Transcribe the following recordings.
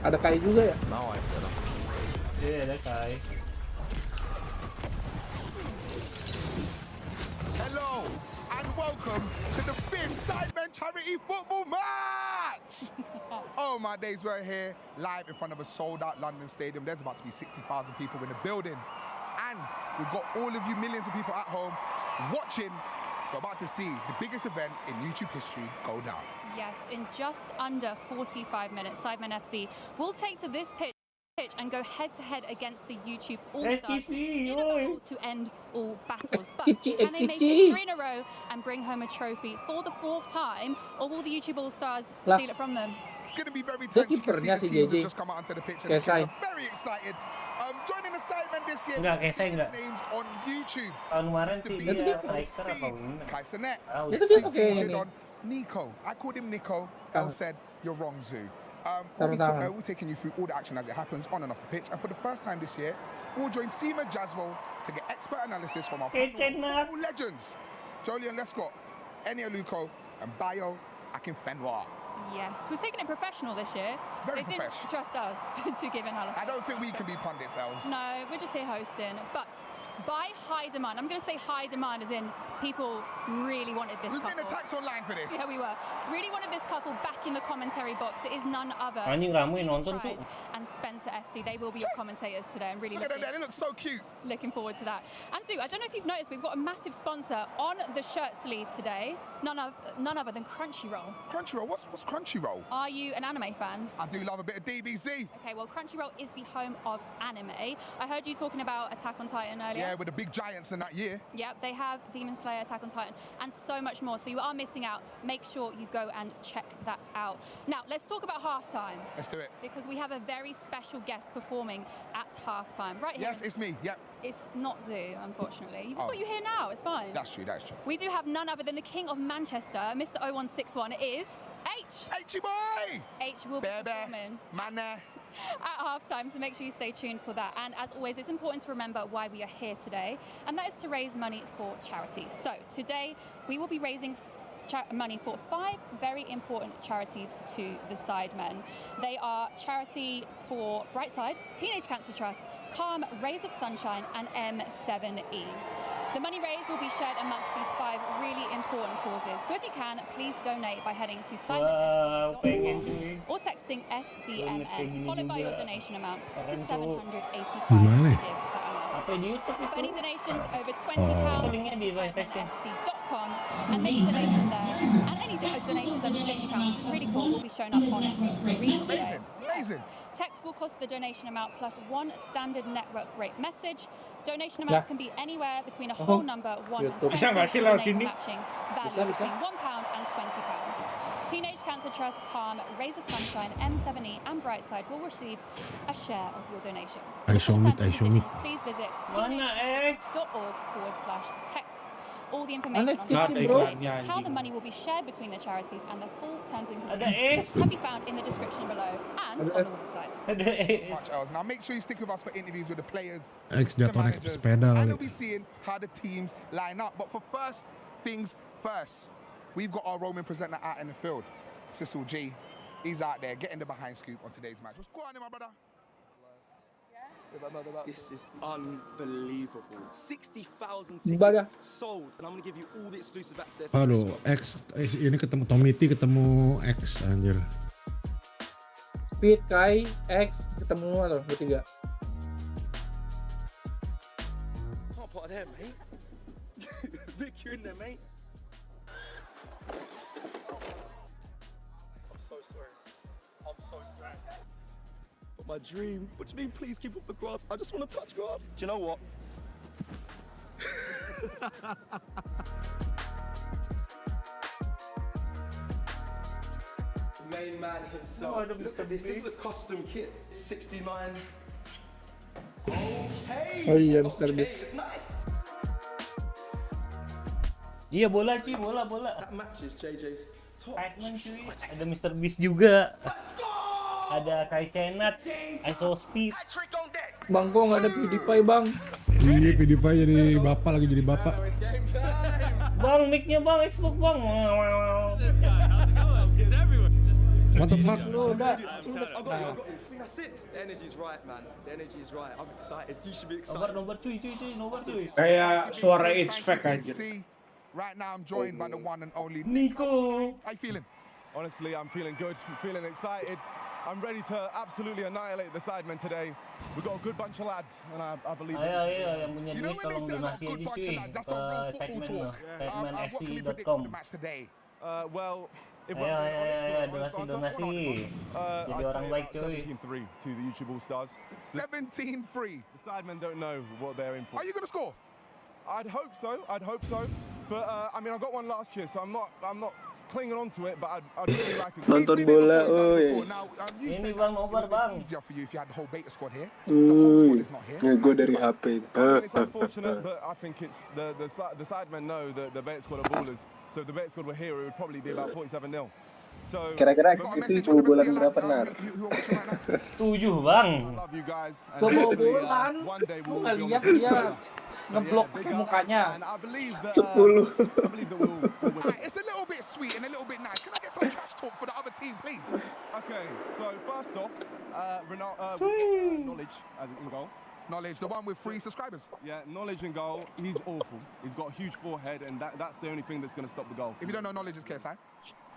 Ada Kai juga ya? Mau ya sekarang. Iya, ada Kai. Hello and welcome to the 5th Sidemen charity football match. Oh my days, we're here live in front of a sold-out London stadium. There's about to be 60,000 people in the building, and we've got all of you millions of people at home watching. We're about to see the biggest event in YouTube history go down. Yes, in just under 45 minutes, Sidemen FC will take to this pitch and go head-to-head against the YouTube All-Stars in a battle to end all battles. But can they make it 3 in a row and bring home a trophy for the 4th time, or will the YouTube All-Stars steal it from them? It's going to be very tense. You can see the teams have just come out onto the pitch and the kids are very excited. Joining the Sidemen this year, his names on YouTube. Tahun kemarin sih dia striker apa winger? Kaisenet. Itu dia pakai ini. Nico. I called him Nico. El said, you're wrong, Zoo. We're taking you through all the action as it happens on and off the pitch. And for the first time this year, we'll join Seema Jaswal to get expert analysis from our football legends. Jolyon Lescott, Enya Luko, and Bayo Akinfenwa. Yes, we're taking it professional this year. Very they didn't trust us to give analysis. I don't think we can be pundits, Els. No, we're just here hosting. But by high demand, I'm going to say high demand as in people really wanted this couple. Who's getting attacked online for this? Yeah, we were. Really wanted this couple back in the commentary box. It is none other Anjing ramai nonton tuh. and Spencer FC. They will be your commentators today. I'm really Look at them, they look so cute. Looking forward to that. And Sue, I don't know if you've noticed, we've got a massive sponsor on the shirt sleeve today. None other than Crunchyroll. Crunchyroll? What's Crunchyroll? Are you an anime fan? I do love a bit of DBZ. Okay, well, Crunchyroll is the home of anime. I heard you talking about Attack on Titan earlier. Yeah, with the big giants in that year. Yep, they have Demon Slayer, Attack on Titan, and so much more. So you are missing out. Make sure you go and check that out. Now, let's talk about halftime. Let's do it. Because we have a very special guest performing at halftime. Right here. Yes, it's me. Yep. It's not Zoo, unfortunately. We've got you here now. It's fine. That's true, that's true. We do have none other than the King of Manchester, Mr. 0161. It is H. H boy! H will be performing at halftime, so make sure you stay tuned for that. And as always, it's important to remember why we are here today, and that is to raise money for charity. So today we will be raising money for 5 very important charities to the Sidemen. They are charity for Brightside, Teenage Cancer Trust, Calm, Rays of Sunshine, and M7E. The money raised will be shared amongst these 5 really important causes. So if you can, please donate by heading to sidemenfc.com or texting SDMN, followed by your donation amount to £785. Apa di YouTube For any itu? donations over £20, Linknya di sidemenfc.com, and any donation there, and any donations under £50, which is really cool, will be shown up on screen. Amazing. Text will cost the donation amount plus 1 standard network rate message. Donation amounts can be anywhere between a whole number 1 and 20, matching value between £1 and £20. Teenage Cancer Trust, Calm, Rays of Sunshine, M7E and Brightside will receive a share of your donation. I show it. Please visit teenage.org/text. All the information on how the money will be shared between the charities and the full terms and conditions can be found in the description below and on the website. Much else. Now make sure you stick with us for interviews with the players, X the jatuh naik managers, sepeda. and we'll be seeing how the teams line up. But for first things first, we've got our roaming presenter out in the field, Cecil G. He's out there getting the behind scoop on today's match. What's going on, my brother? This is unbelievable. 60,000 tickets sold, and I'm going to give you all the exclusive access. Aduh, X ini ketemu Tommy T ketemu X anjir. Speed, Kai, X ketemu atau bertiga? Can't put them, mate. Vic, you're in there, mate. I'm so sorry. I'm so sorry. But my dream. What do you mean, please keep off the grass? I just want to touch grass. Do you know what? The main man himself. Look at this. This is a custom kit. 69. Okay. Oh iya, Mr. Beast. It's nice. Iya bola cuy, bola. That matches JJ's top. Pac-Man cuy. Ada Mr. Beast juga. Ada Kai Cenat, ISO Speed. Bang, kok nggak ada PewDiePie, Bang? Iya, PewDiePie jadi bapak lagi jadi bapak. Bang, mic-nya bang, Xbox bang. What the fuck? Lu udah. I think that's it. The energy's right, man. The energy is right. I'm excited. You should be excited. Nobar cuy, Nobar cuy. Kayak suara Thank you, X-Pac Big aja. C. Right now I'm joined by the one and only Nico. How you feeling? Honestly, I'm feeling good. I'm feeling excited. I'm ready to absolutely annihilate the Sidemen today. We've got a good bunch of lads, and I believe it. Ayo yang punya You know duit when they tolong say I got a donasi good aja bunch cuy of lads, that's ke some real football segmen talk. What can we predict for segmenfc.com. the match today? Well, if Ayo, donasi. Jadi orang baik cuy. 17-3 to the YouTube All Stars. 17-3. The Sidemen don't know what they're in for. Are you going to score? I'd hope so. But I mean, I got one last year, so I'm not clinging on to it. But I'd really like it. Nonton bola, Now, you Ini said Bang that it Nobar would Bang. be easier for you if you had the whole beta squad here. The whole squad is not here. Gue dari HP. I mean, it's unfortunate, but I think it's the Sidemen know that the beta squad are ballers. So if the beta squad were here, it would probably be about 47-0. So Kira-kira got a sih message for the rest of kebobolan your lads, berapa nar? who are watching right now. 7 Bang. I love you guys. And Kebobolan. one day Lu we'll nggak be on lihat the dia yeah, ngeblok big ke up. mukanya. And I believe that 10. we'll win. Right, it's a little bit sweet and a little bit nice. Can I get some trash talk for the other team, please? Okay, so first off, Knowledge in goal. Knowledge, the one with 3 subscribers. Yeah, Knowledge in goal. He's awful. He's got a huge forehead, and that's the only thing that's going to stop the goal. If you don't know, Knowledge is KSI.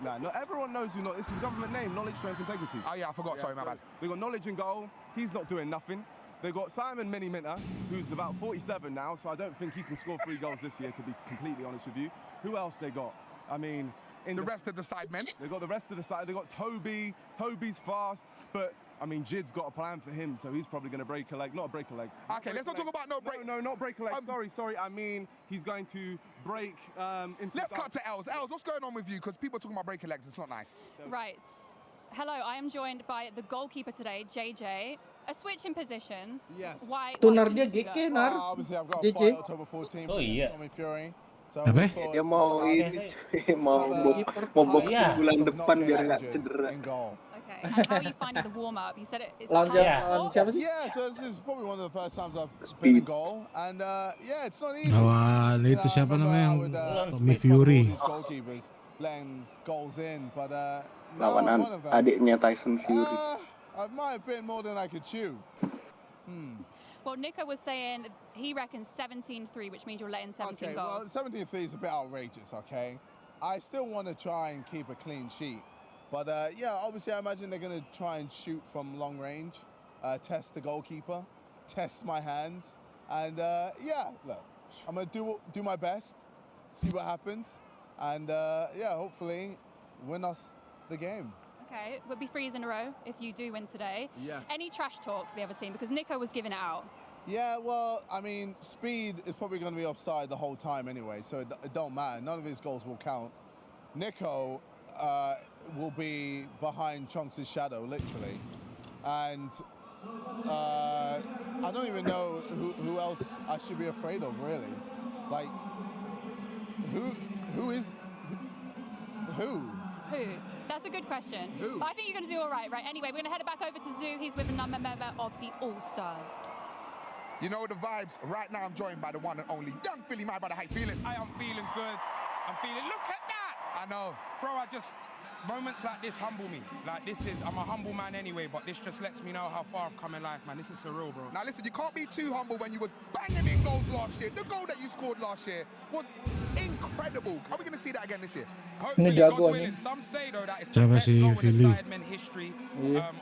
Nah, not everyone knows who. This is a government name. Knowledge, Strength, Integrity. Oh yeah, I forgot. Sorry, my bad. They got Knowledge in goal. He's not doing nothing. They got Simon Mini Minter, who's about 47 now, so I don't think he can score 3 goals this year, to be completely honest with you. Who else they got? I mean, in The rest of the Sidemen. they got the rest of the side. They got Toby. Toby's fast, but I mean, Jid's got a plan for him, so he's probably going to break a leg. Not a break a leg. Okay, let's not talk about no break. No, not break a leg. Sorry. I mean, he's going to break into. Let's cut to Els. Els, what's going on with you? Because people are talking about breaking legs. It's not nice. Right. Hello, I am joined by the goalkeeper today, JJ. A switch in positions. Yes. Why? Tuh why Nar, did dia you do GK that? Nar. Obviously, I've got a JJ. fight October 14 Oh, for iya. Tommy Fury. So Apa? we thought, Dia mau ini cuy, mau boxing Iya. bulan sort of depan not biar get nggak injured cedera. in goal. Okay. And how are you finding the warm up? You said it's Lawan hard Yeah. lawan before? siapa sih? Yeah, so this is probably one of the first times I've been in Speed. goal, and yeah, it's not easy. Lawan You itu know, I siapa remember namanya I yang would, Tommy make fun of Fury. all these goalkeepers letting goals in, but now Lawan I'm one of them. adiknya Tyson Fury. I might have been more than I could chew. Well, Nico was saying he reckons 17-3, which means you're letting 17 Okay, well, goals. 17-3 is a bit outrageous, okay? I still want to try and keep a clean sheet. But yeah, obviously I imagine they're going to try and shoot from long range, test the goalkeeper, test my hands. And yeah, look, I'm going to do my best, see what happens. And yeah, hopefully win us the game. Okay, we'll be 3s in a row if you do win today. Yes. Any trash talk for the other team? Because Nico was giving it out. Yeah, well, I mean, speed is probably going to be offside the whole time anyway, so it don't matter. None of his goals will count. Nico will be behind Chunks' shadow, literally. And I don't even know who else I should be afraid of, really. Like, who is... Who? Who? That's a good question. Who? But I think you're going to do all right. Right, anyway, we're going to head it back over to Zoo. He's with another member of the All-Stars. You know the vibes. Right now I'm joined by the one and only Young Philly, my brother. How you feeling? I am feeling good. I'm feeling, look at that! I know. Bro, moments like this humble me. I'm a humble man anyway, but this just lets me know how far I've come in life, man. This is surreal, bro. Now listen, you can't be too humble when you was banging in goals last year. The goal that you scored last year was incredible. Are we going to see that again this year? Hopefully, Ini God jago willing. nih. Some say, though, that it's the Siapa best sih, goal in the Philly? Sidemen history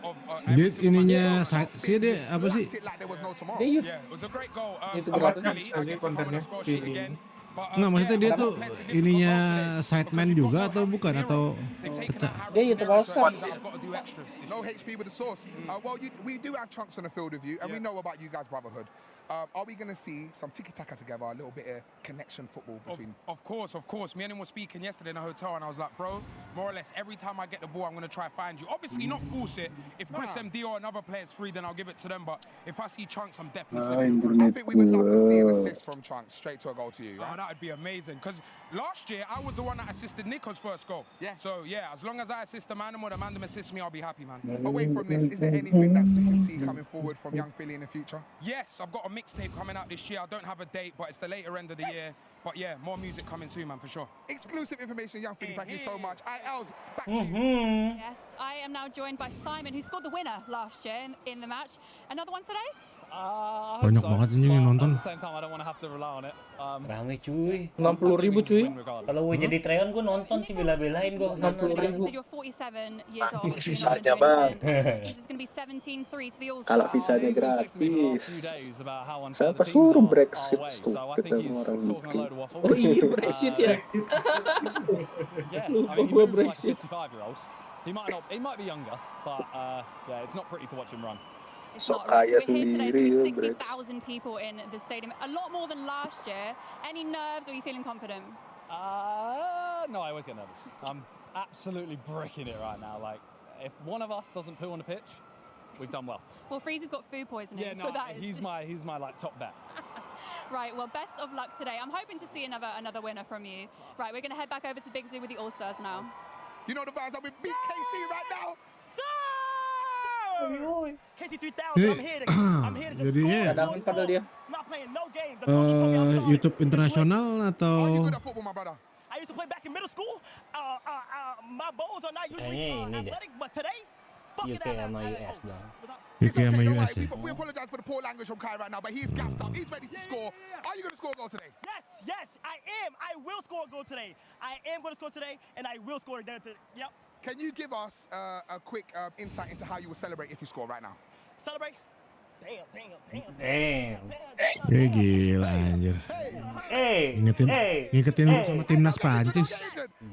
of Dia every single ininya man. side sih dia apa sih? Slapped it like there was no tomorrow. Dia Yeah, it was a great goal. Itu berapa sih? Hopefully, I get to come on the score sheet again. But, Nggak, maksudnya dia yeah, tuh I'm not playing ininya today sideman because juga we've got atau no bukan hero. atau They've taken pecah? out Harry Dia YouTube Jimenez, so All-Star. that means that I've got to do extras this No year. HP with the sauce. Well, we do have Chunks on the field with you, and we know about you guys' brotherhood. Are we going to see some tiki-taka together, a little bit of connection football between... Of course. Me and him were speaking yesterday in a hotel, and I was like, bro, more or less, every time I get the ball, I'm going to try to find you. Obviously, not force it. If Chris MD or another player's free, then I'll give it to them. But if I see Chunks, I'm definitely slipping in front. I think we would love to see an assist from Chunks straight to a goal to you. Right? that would be amazing. Because last year, I was the one that assisted Nico's first goal. Yeah. So, yeah, as long as I assist the man or the man assists me, I'll be happy, man. Away from this, is there anything that we can see coming forward from young Philly in the future? Yes, I've got a mixtape coming out this year. I don't have a date, but it's the later end of the year. But yeah, more music coming soon, man, for sure. Exclusive information, young Philly. Thank you so much. Els, back to you. Yes, I am now joined by Simon, who scored the winner last year in the match. Another one today? Banyak banget ini yang nonton. Rame cuy. 60.000 cuy. Kalau gue jadi Treon gue nonton sih bela-belain gue. 60.000. So you're 47 years old. Visanya, Bang. This is going to be 17-3 to the All-Stars. Kalau visanya gratis, siapa suruh Brexit? Stupid sama orang UK. Oh iya Brexit ya. Lupa gue Brexit. He might be younger, but yeah, it's not pretty to watch him run. It's Sok not right. kaya So we're here today. There's sendiri, going to be Brex. 60,000 people in the stadium. A lot more than last year. Any nerves, or are you feeling confident? No, I always get nervous. I'm absolutely bricking it right now. Like, if one of us doesn't poo on the pitch, we've done well. Well, Freeze's got food poisoning, Yeah, so no, that is... he's my like top bet. Right, well, best of luck today. I'm hoping to see another winner from you. Right, we're going to head back over to Big Zoo with the All-Stars now. You know the vibes. I'm with Big KC right now. KC 3000, I'm here to Jadi ya, Cadangan padahal dia. not playing no games. The coach told me I'm sorry. YouTube internasional Are you atau good at football, my brother? I used to play back in middle school. My bones are not usually Kayaknya ini deh. athletic, but today, fuck it. UK sama US dong. UK It's okay, sama don't US worry. ya? We apologize for the poor language from Kai right now, but he's gassed up. He's ready to score. Are you going to score a goal today? Yes, I am. I will score a goal today. I am going to score today, and I will score it. Yep. Can you give us a quick insight into how you will celebrate if you score right now? Celebrate. Damn. Damn. Gila anjir. Hey. Ngingetin lu sama timnas Prancis.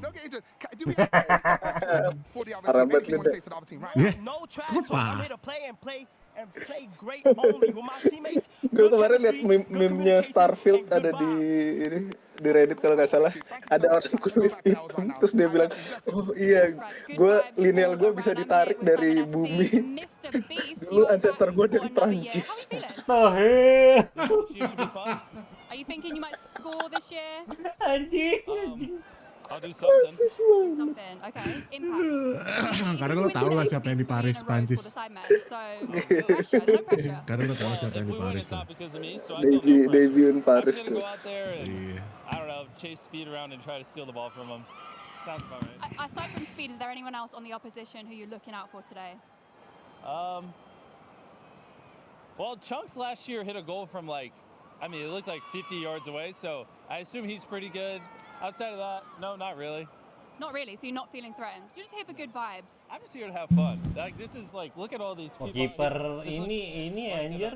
Don't get injured. Do we for the other Parah team? banget Anything you want to say dia. to the other team right Yeah. now? No trash talk. I'm here to play and play great only with my teammates. Gue kemarin liat meme-nya Starfield ada di Reddit kalau nggak salah. Ada orang kulit hitam, terus dia bilang, oh iya, lineal gue bisa ditarik dari bumi. Dulu ancestor gue dari Prancis. Oh hell. Are you thinking you might score this year? Anjing. I'll do something. Something, okay. Impact. Karena lo tau lah siapa yang di Paris Prancis. Karena lo tau siapa yang di Paris. Debut Paris tuh. Iya. I don't know, chase speed around and try to steal the ball from him. Sounds about right. Aside from speed, is there anyone else on the opposition who you're looking out for today? Well, Chunks last year hit a goal from it looked like 50 yards away, so I assume he's pretty good. Outside of that, no, not really. Not really, so you're not feeling threatened. You're just here for good vibes. I'm just here to have fun. Like, this is look at all these people. Kiper ini anjir.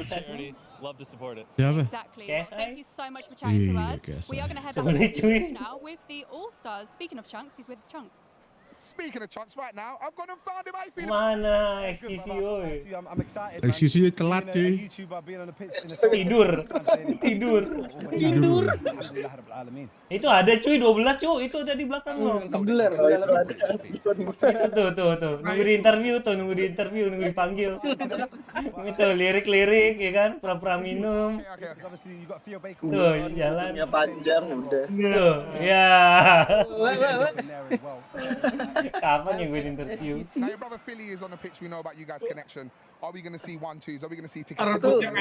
Charity. Love to support it. Siapa? Exactly. KSI? Thank you so much for chatting to Iya, us. We KSI. are going to head back Sebenarnya, cuy. to now with the All-Stars. Speaking of Chunks, he's with Chunks. Speaking of Chunks right now, I've gone and found him. How you feeling? Mana XQC oi. I'm excited. XQC telat cuy. YouTuber being on the pitch in the Tidur. Itu ada cuy 12 cuy, itu ada di belakang lo. Gelar. Tuh. Nunggu di interview, nunggu dipanggil. Itu lirik-lirik ya kan, pura-pura minum. Obviously you got Theo Baker. Tuh, jalan. Nya panjang udah. Tuh, ya. There as well. Kapan ya gue di interview? Now your brother Philly is on the pitch. We know about you guys' connection. Are we going to see 1-2s? Are we going to see tickets? Itu di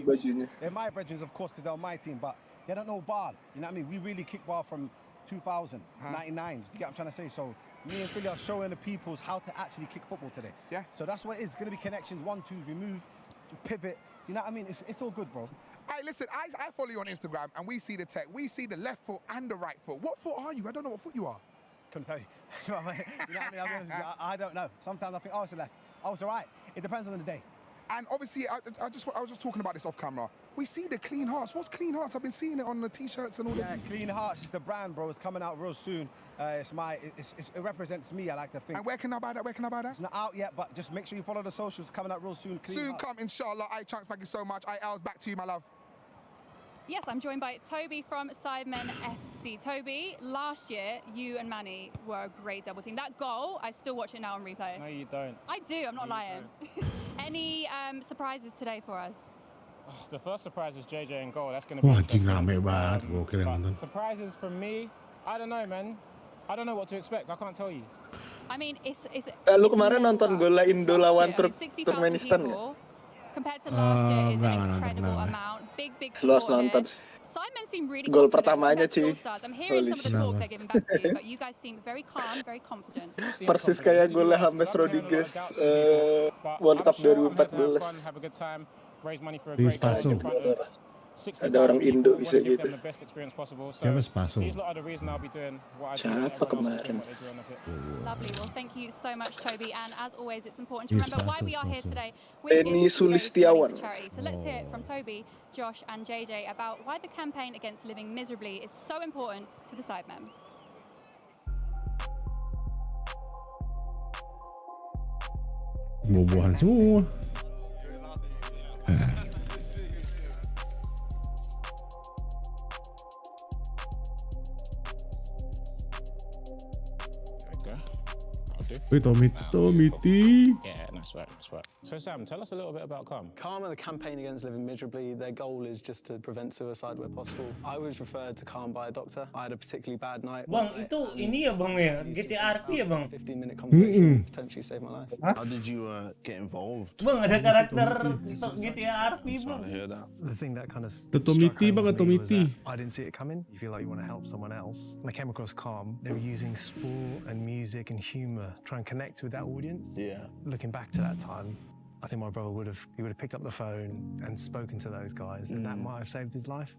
bajunya. They're my brethren, of course, because they're on my team, but they don't know ball. You know what I mean? We really kick ball from 2000, 99s. You get what I'm trying to say? So me and Philly are showing the peoples how to actually kick football today. Yeah. So that's what it is. It's going to be connections, 1-2s, we move, pivot. You know what I mean? It's all good, bro. Hey, listen, I follow you on Instagram, and we see the tech. We see the left foot and the right foot. What foot are you? I don't know what foot you are. Couldn't tell you. You know what I mean? I'll be honest with you, I don't know. Sometimes I think, oh, it's a left. Oh, it's all right. It depends on the day. And obviously, I was just talking about this off camera. We see the Clean Hearts. What's Clean Hearts? I've been seeing it on the t-shirts and all Yeah, that. Clean Hearts is the brand, bro. It's coming out real soon. It represents me, I like to think. And where can I buy that? Where can I buy that? It's not out yet, but just make sure you follow the socials. It's coming out real soon. Clean Soon Hearts. come, inshallah. Chunks, thank you so much. Els, back to you, my love. Yes, I'm joined by Toby from Sidemen FC. Toby, last year, you and Manny were a great double team. That goal, I still watch it now on replay. No, you don't. I do, I'm not lying. Any surprises today for us? The first surprise is JJ and goal. That's going to be Wah, anjing rame banget. Gokil yang nonton. Surprises from me, I don't know, man. I don't know what to expect. I can't tell you. I mean, it's Lu kemarin nonton gol Indo lawan Turkmenistan nggak? compared to last year is an incredible amount. Big support nonton. here. Sidemen seem really Gol confident. pertamanya, Best Ci. All-Stars. I'm hearing some of the talk they're giving back to you, but you guys seem very calm, very confident. Persis kayak golnya James Rodriguez World Cup 2014. Have a good time. Raise money for a Di great cause Spaso. in front of 60,000 Ada orang Indo people. bisa Wanna give gitu. them the best experience possible. So Siapa Spaso? these lot are the reason I'll be doing what I do. Siapa Everyone else is kemarin? doing what they do on the pitch. Lovely. Well, thank you so much, Toby. And as always, it's important to Yes, remember why Spaso, we are here Spaso. today, which Denny is to raise money Sulistiawan. for charity. So let's hear it from Toby, Josh, and JJ about why the campaign against living miserably is so important to the Sidemen. Buah-buahan semua. Wait, Tommy T. Yeah, nice work. So Sam, tell us a little bit about Calm. Calm are the campaign against living miserably. Their goal is just to prevent suicide where possible. I was referred to Calm by a doctor. I had a particularly bad night. Bang, itu ini ya bang ya, GTRP ya bang. 15-minute conversation potentially saved my life. How did you get involved? Bang, ada karakter GTRP bang. The thing that kind of Tommy T bang, Tommy T. I didn't see it coming. You feel like you want to help someone else. And I came across Calm. They were using sport and music and humor, try and connect with that audience. Yeah. Looking back to that time, I think my brother would have picked up the phone and spoken to those guys, and that might have saved his life.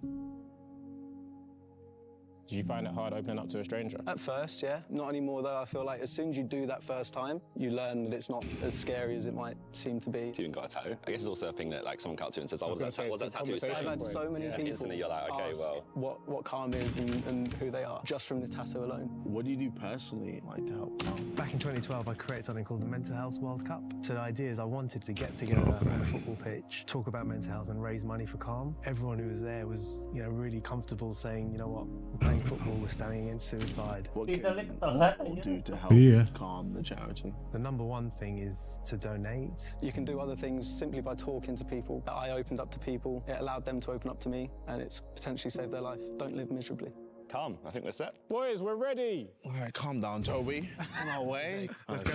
Did you find it hard opening up to a stranger? At first, yeah. Not anymore though. I feel like as soon as you do that first time, you learn that it's not as scary as it might seem to be. You even got a tattoo. I guess it's also a thing that like someone comes to and says, "Oh, was that tattoo?" I've had so many people instantly you're like, "Okay, well." What Calm is and who they are, just from the tattoo alone. What do you do personally like to help? Back in 2012, I created something called the Mental Health World Cup. So the idea is I wanted to get together on a football pitch, talk about mental health and raise money for Calm. Everyone who was there was, really comfortable saying, you know what, we're playing football, we're standing against suicide. What can people do to help Calm the charity? The number one thing is to donate. You can do other things simply by talking to people. I opened up to people, it allowed them to open up to me, and it's potentially saved their life. Don't live miserably. Calm. I think we're set. Boys, we're ready. All right, calm down, Toby. On our way. Let's go.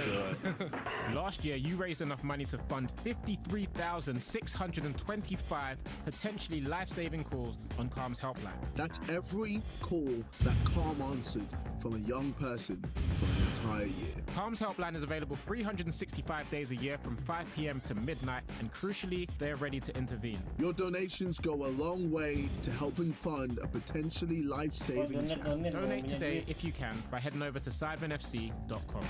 Last year, you raised enough money to fund 53,625 potentially life-saving calls on Calm's helpline. That's every call that Calm answered from a young person for an entire year. Calm's helpline is available 365 days a year from 5 p.m. to midnight, and crucially, they're ready to intervene. Your donations go a long way to helping fund a potentially life-saving charity. Donate today if you can by heading over to sidemenfc.com.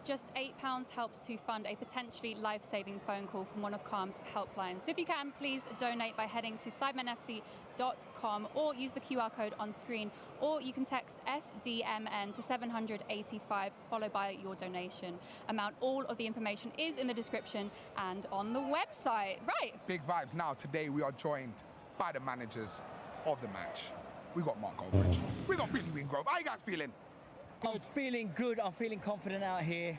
Just £8 helps to fund a potentially life-saving phone call from one of Calm's helplines. So if you can, please donate by heading to sidemenfc.com or use the QR code on screen, or you can text SDMN to 785 followed by your donation amount. All of the information is in the description and on the website. Right. Big vibes. Now, today we are joined by the managers of the match. We got Mark Goldbridge. We got Billy Wingrove. How you guys feeling? I'm feeling good. I'm feeling confident out here.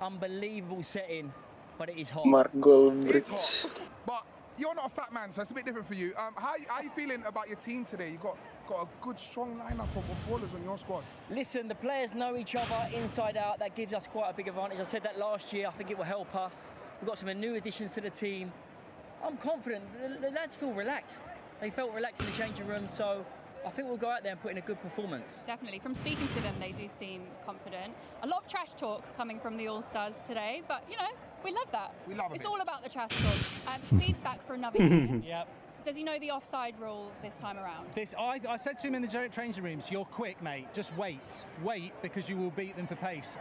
Unbelievable setting, but it is hot. Mark Goldbridge. It's hot. But you're not a fat man, so it's a bit different for you. How are you feeling about your team today? You got a good, strong lineup of ballers on your squad. Listen, the players know each other inside out. That gives us quite a big advantage. I said that last year. I think it will help us. We've got some new additions to the team. I'm confident. The lads feel relaxed. They felt relaxed in the changing room, so I think we'll go out there and put in a good performance. Definitely. From speaking to them, they do seem confident. A lot of trash talk coming from the All-Stars today, but, we love that. We love it. It's all about the trash talk. Speed's back for another year. Yep. Does he know the offside rule this time around? I said to him in the changing rooms, you're quick, mate. Just wait, because you will beat them for pace.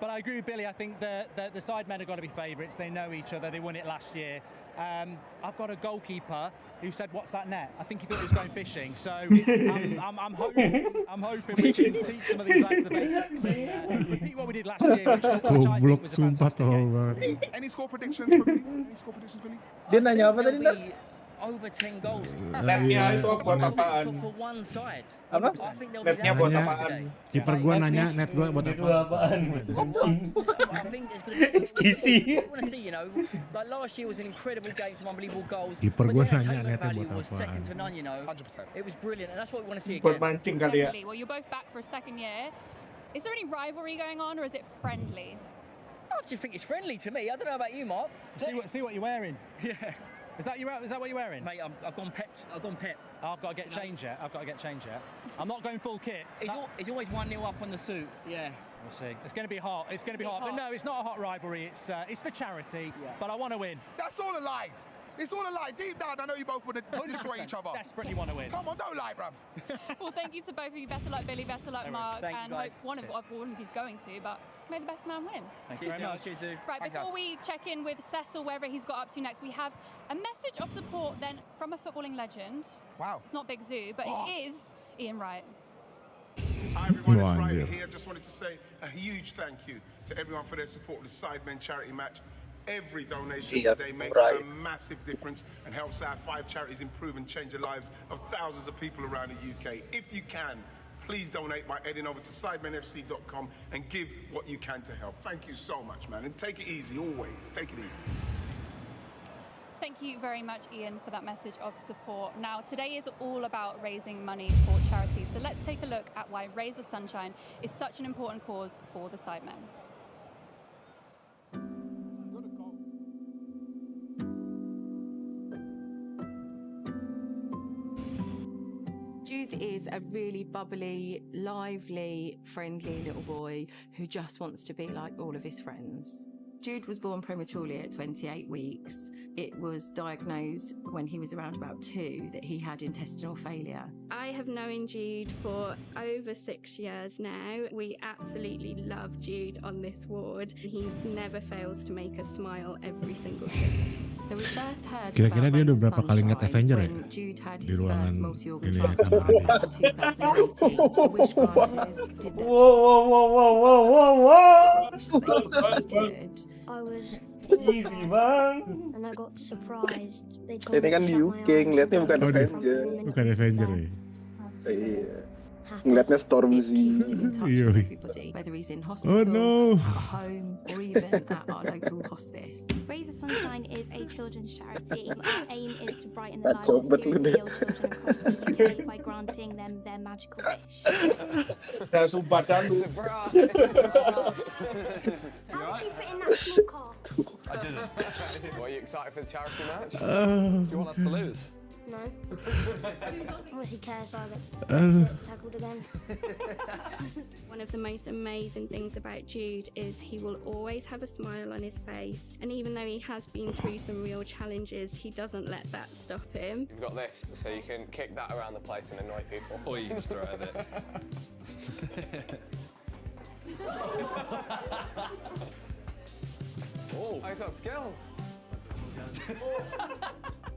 But I agree with Billy. I think the Sidemen have got to be favourites. They know each other. They won it last year. I've got a goalkeeper who said, "What's that net?" I think he thought he was going fishing. So I'm hoping we can teach some of these lads the basics and repeat what we did last year, which I think was a fantastic game. Any score predictions for me? Any score predictions, Billy? Dia nanya apa tadi, Nar? over 10 goals. Iya, itu buat net. apaan? For one side. Apa? I think there'll be Netnya that buat many apaan? today. Kiper gua nanya net gua buat Itu apa? apaan? Anjing. I think there's going to be Eskisi. I want to see, you know, like last year was an incredible game, some unbelievable goals. Kiper but gua the nanya entertainment netnya value buat was second to apaan. none, you know. 100%. It was brilliant, and that's what we want to see Buat again. mancing kali ya. Definitely. Well, you're both back for a second year. Is there any rivalry going on, or is it friendly? I just think it's friendly to me. I don't know about you, Mark. See what you're wearing. Yeah. Is that what you're wearing? Mate, I've gone pep. I've gone pep. I've got to get changed yet. I'm not going full kit. He's always 1-0 up on the suit. Yeah. We'll see. It's going to be hot. It's going to be hot. But no, it's not a hot rivalry. It's for charity. Yeah. But I want to win. That's all a lie. It's all a lie. Deep down, I know you both want to destroy each other. Desperately want to win. Come on, don't lie, bruv. Well, thank you to both of you. Best of luck, Billy. Best of luck, Mark. Thank you, And guys. hope one of you's going to, but may the best man win. Thank you very much. Cheers, Sue. Right, Thank before you. we check in with Cecil, wherever he's got up to next, we have a message of support then from a footballing legend. Wow. It's not Big Zoo, but it is Ian Wright. Hi everyone, Go it's on, Riley dear. here. Just wanted to say a huge thank you to everyone for their support of the Sidemen charity match. Every donation Yeah, today makes right. a massive difference and helps our 5 charities improve and change the lives of thousands of people around the UK. If you can, please donate by heading over to sidemenfc.com and give what you can to help. Thank you so much, man. And take it easy, always. Take it easy. Thank you very much, Ian, for that message of support. Now, today is all about raising money for charity. So let's take a look at why Rays of Sunshine is such an important cause for the Sidemen. Jude is a really bubbly, lively, friendly little boy who just wants to be like all of his friends. Jude was born prematurely at 28 weeks. It was diagnosed when he was around about 2 that he had intestinal failure. I have known Jude for over 6 years now. We absolutely love Jude on this ward. He never fails to make us smile every single shift. So we first heard Kira-kira dia udah berapa kali ngeliat Avenger ya? when Jude had Di his ruangan first multi-organ ini transplant kamar dia. in 2018. The Wish granters did their Wow. wish that they could. I was Easy, bang. and I got surprised. They told Ini me kan to di shut my UK, eyes ngeliatnya and bukan I Avenger. Bukan Avenger ya. Iya. Ngeliatnya Stormzy. Iya. Everybody, whether he's in hospital, Oh no. at home, or even at our local hospice. Raise of Sunshine is a children's charity. Our aim is to brighten the lives Kacau of betul seriously deh. ill children across the UK by granting them their magical wish. Saya sumpah dulu. How did you fit in that small car? I didn't. What, are you excited for the charity match? Oh, Do you want us to lose? No. Unless he cares either. Uh. Tackled again. One of the most amazing things about Jude is he will always have a smile on his face, and even though he has been through some real challenges, he doesn't let that stop him. You've got this, so you can kick that around the place and annoy people. Or you can just throw it a bit. Oh, he's got skills.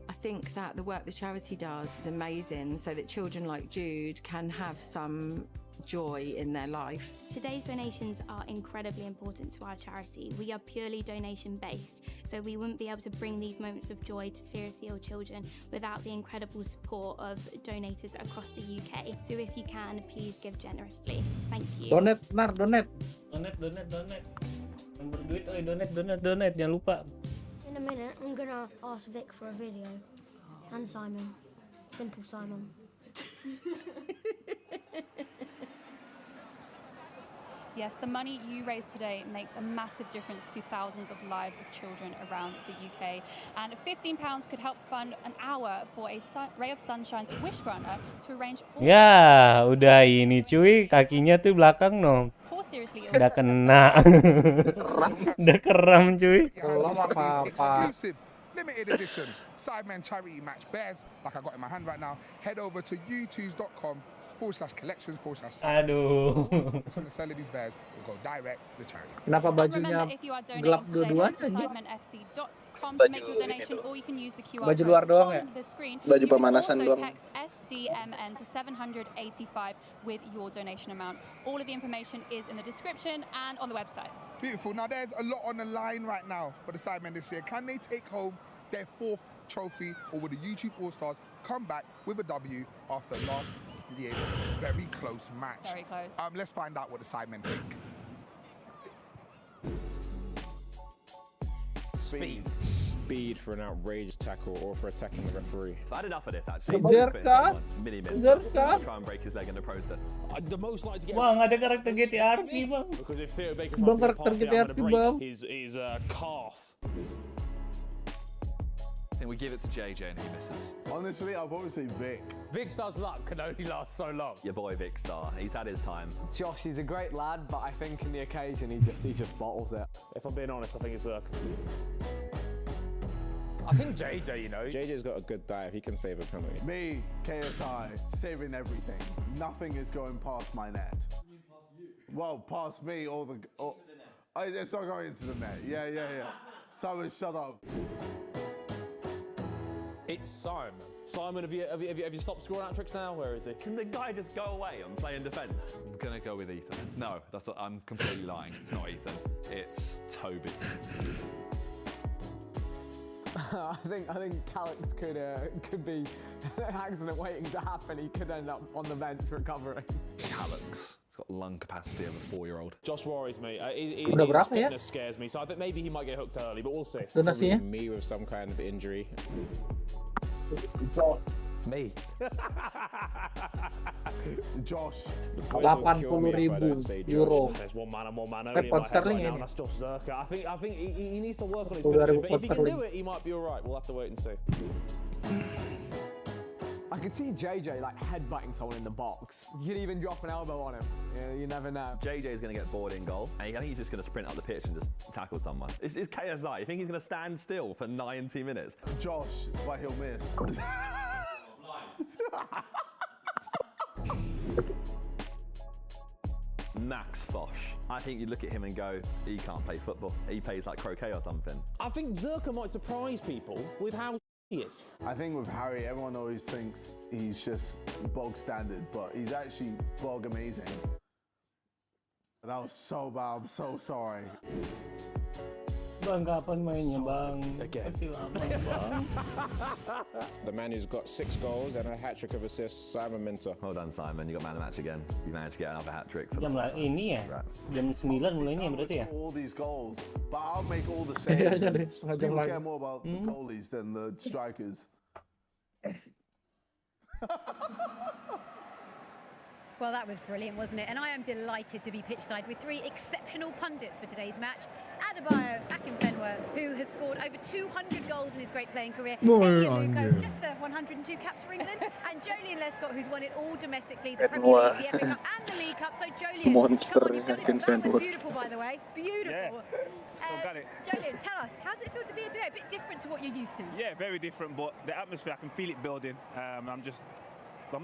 I think that the work the charity does is amazing so that children like Jude can have some joy in their life. Today's donations are incredibly important to our charity. We are purely donation based, so we wouldn't be able to bring these moments of joy to seriously ill children without the incredible support of donators across the UK. So if you can, please give generously. Thank you. Donate, Nar, donate. Donate. Yang berduit, donate, jangan lupa. In a minute, I'm gonna ask Vic for a video. And Simon. Simple Simon. Yes, the money you raise today makes a massive difference to thousands of lives of children around the UK. And £15 could help fund an hour for a Ray of Sunshine's wish granter to arrange all Ya, udah ini cuy, kakinya tuh belakang no. for seriously ill. Udah kena. Udah keram cuy. Exclusive, limited edition Sidemen charity match bears, like I got in my hand right now. Head over to youtubes.com/collections/. Aduh. From the sale of these bears will go direct to the charities. Kenapa And bajunya remember, if you are gelap donating today, dua-duanya head to aja? sidemenfc.com to make your donation, or you can use the QR Baju code luar doang ya? on the screen. Baju You can pemanasan also doang. text SDMN to 785 with your donation amount. All of the information is in the description and on the website. Beautiful. Now there's a lot on the line right now for the Sidemen this year. Can they take home their 4th trophy, or will the YouTube All-Stars come back with a W after last year's very close match? Very close. Let's find out what the Sidemen think. Speed for an outrageous tackle or for attacking the referee. I've had enough of this actually. Try and break his leg in the process. The most likely to get. Bang, ada karakter GTRP bang. Because if Theo Baker Bang, tries to karakter pass me, I'm GTRP, going bang. to break his calf. I think we give it to JJ and he misses. Honestly, I'll probably say Vic. Vic Star's luck can only last so long. Your boy Vic Star, he's had his time. Josh, he's a great lad, but I think in the occasion he just bottles it. If I'm being honest, I think it's Zerk. I think JJ, you know. JJ's got a good dive. He can save a penalty. Me, KSI, saving everything. Nothing is going past my net. Well, past me or the... Oh, it's not going into the net. Yeah. Simon, shut up. It's Simon. Simon, have you stopped scoring hat tricks now? Where is he? Can the guy just go away and play in defence? I'm gonna go with Ethan. No, I'm completely lying. It's not Ethan. It's Toby. I think Calix could be an accident waiting to happen. He could end up on the bench recovering. Calix. He's got lung capacity of a 4-year-old. Josh worries me. His fitness scares me, so I think maybe he might get hooked early, but we'll see. Probably me with some kind of injury. Me. Josh. 80.000 euro. There's one man only in my Pound head sterling right now, ini. and that's Josh Zerka. I think he needs to work on his 10.000 finishing, but if he can sterling. do it, he might be all right. We'll have to wait and see. I could see JJ like headbutting someone in the box. You could even drop an elbow on him. You never know. JJ's going to get bored in goal, and I think he's just going to sprint up the pitch and just tackle someone. It's KSI. You think he's going to stand still for 90 minutes? Josh, but he'll miss. Max Fosh. I think you look at him and go, he can't play football. He plays like croquet or something. I think Zerka might surprise people with how he is. I think with Harry, everyone always thinks he's just bog standard, but he's actually bog amazing. That was so bad. I'm so sorry. Bang, kapan mainnya bang? Kasih lama bang. The man who's got 6 goals and a hat-trick of assists, Simon Minter. Well done, Simon. You got man of the match again. You managed to get another hat-trick. Jam ini ya? Jam 9 mulainya berarti ya? All these goals, but I'll make all the saves. People care more about the goalies than the strikers. Well, that was brilliant, wasn't it? And I am delighted to be pitchside with 3 exceptional pundits for today's match. Adebayo Akinfenwa, who has scored over 200 goals in his great playing career. Luko, just the 102 caps for England. And Jolien Lescott, who's won it all domestically, the Premier League, the FA Cup and the League Cup. So Jolien, Monster come on, you've done it. That was beautiful, by the way. Beautiful. Got it. Jolien, tell us, how does it feel to be here today? A bit different to what you're used to. Yeah, very different, but the atmosphere, I can feel it building. I'm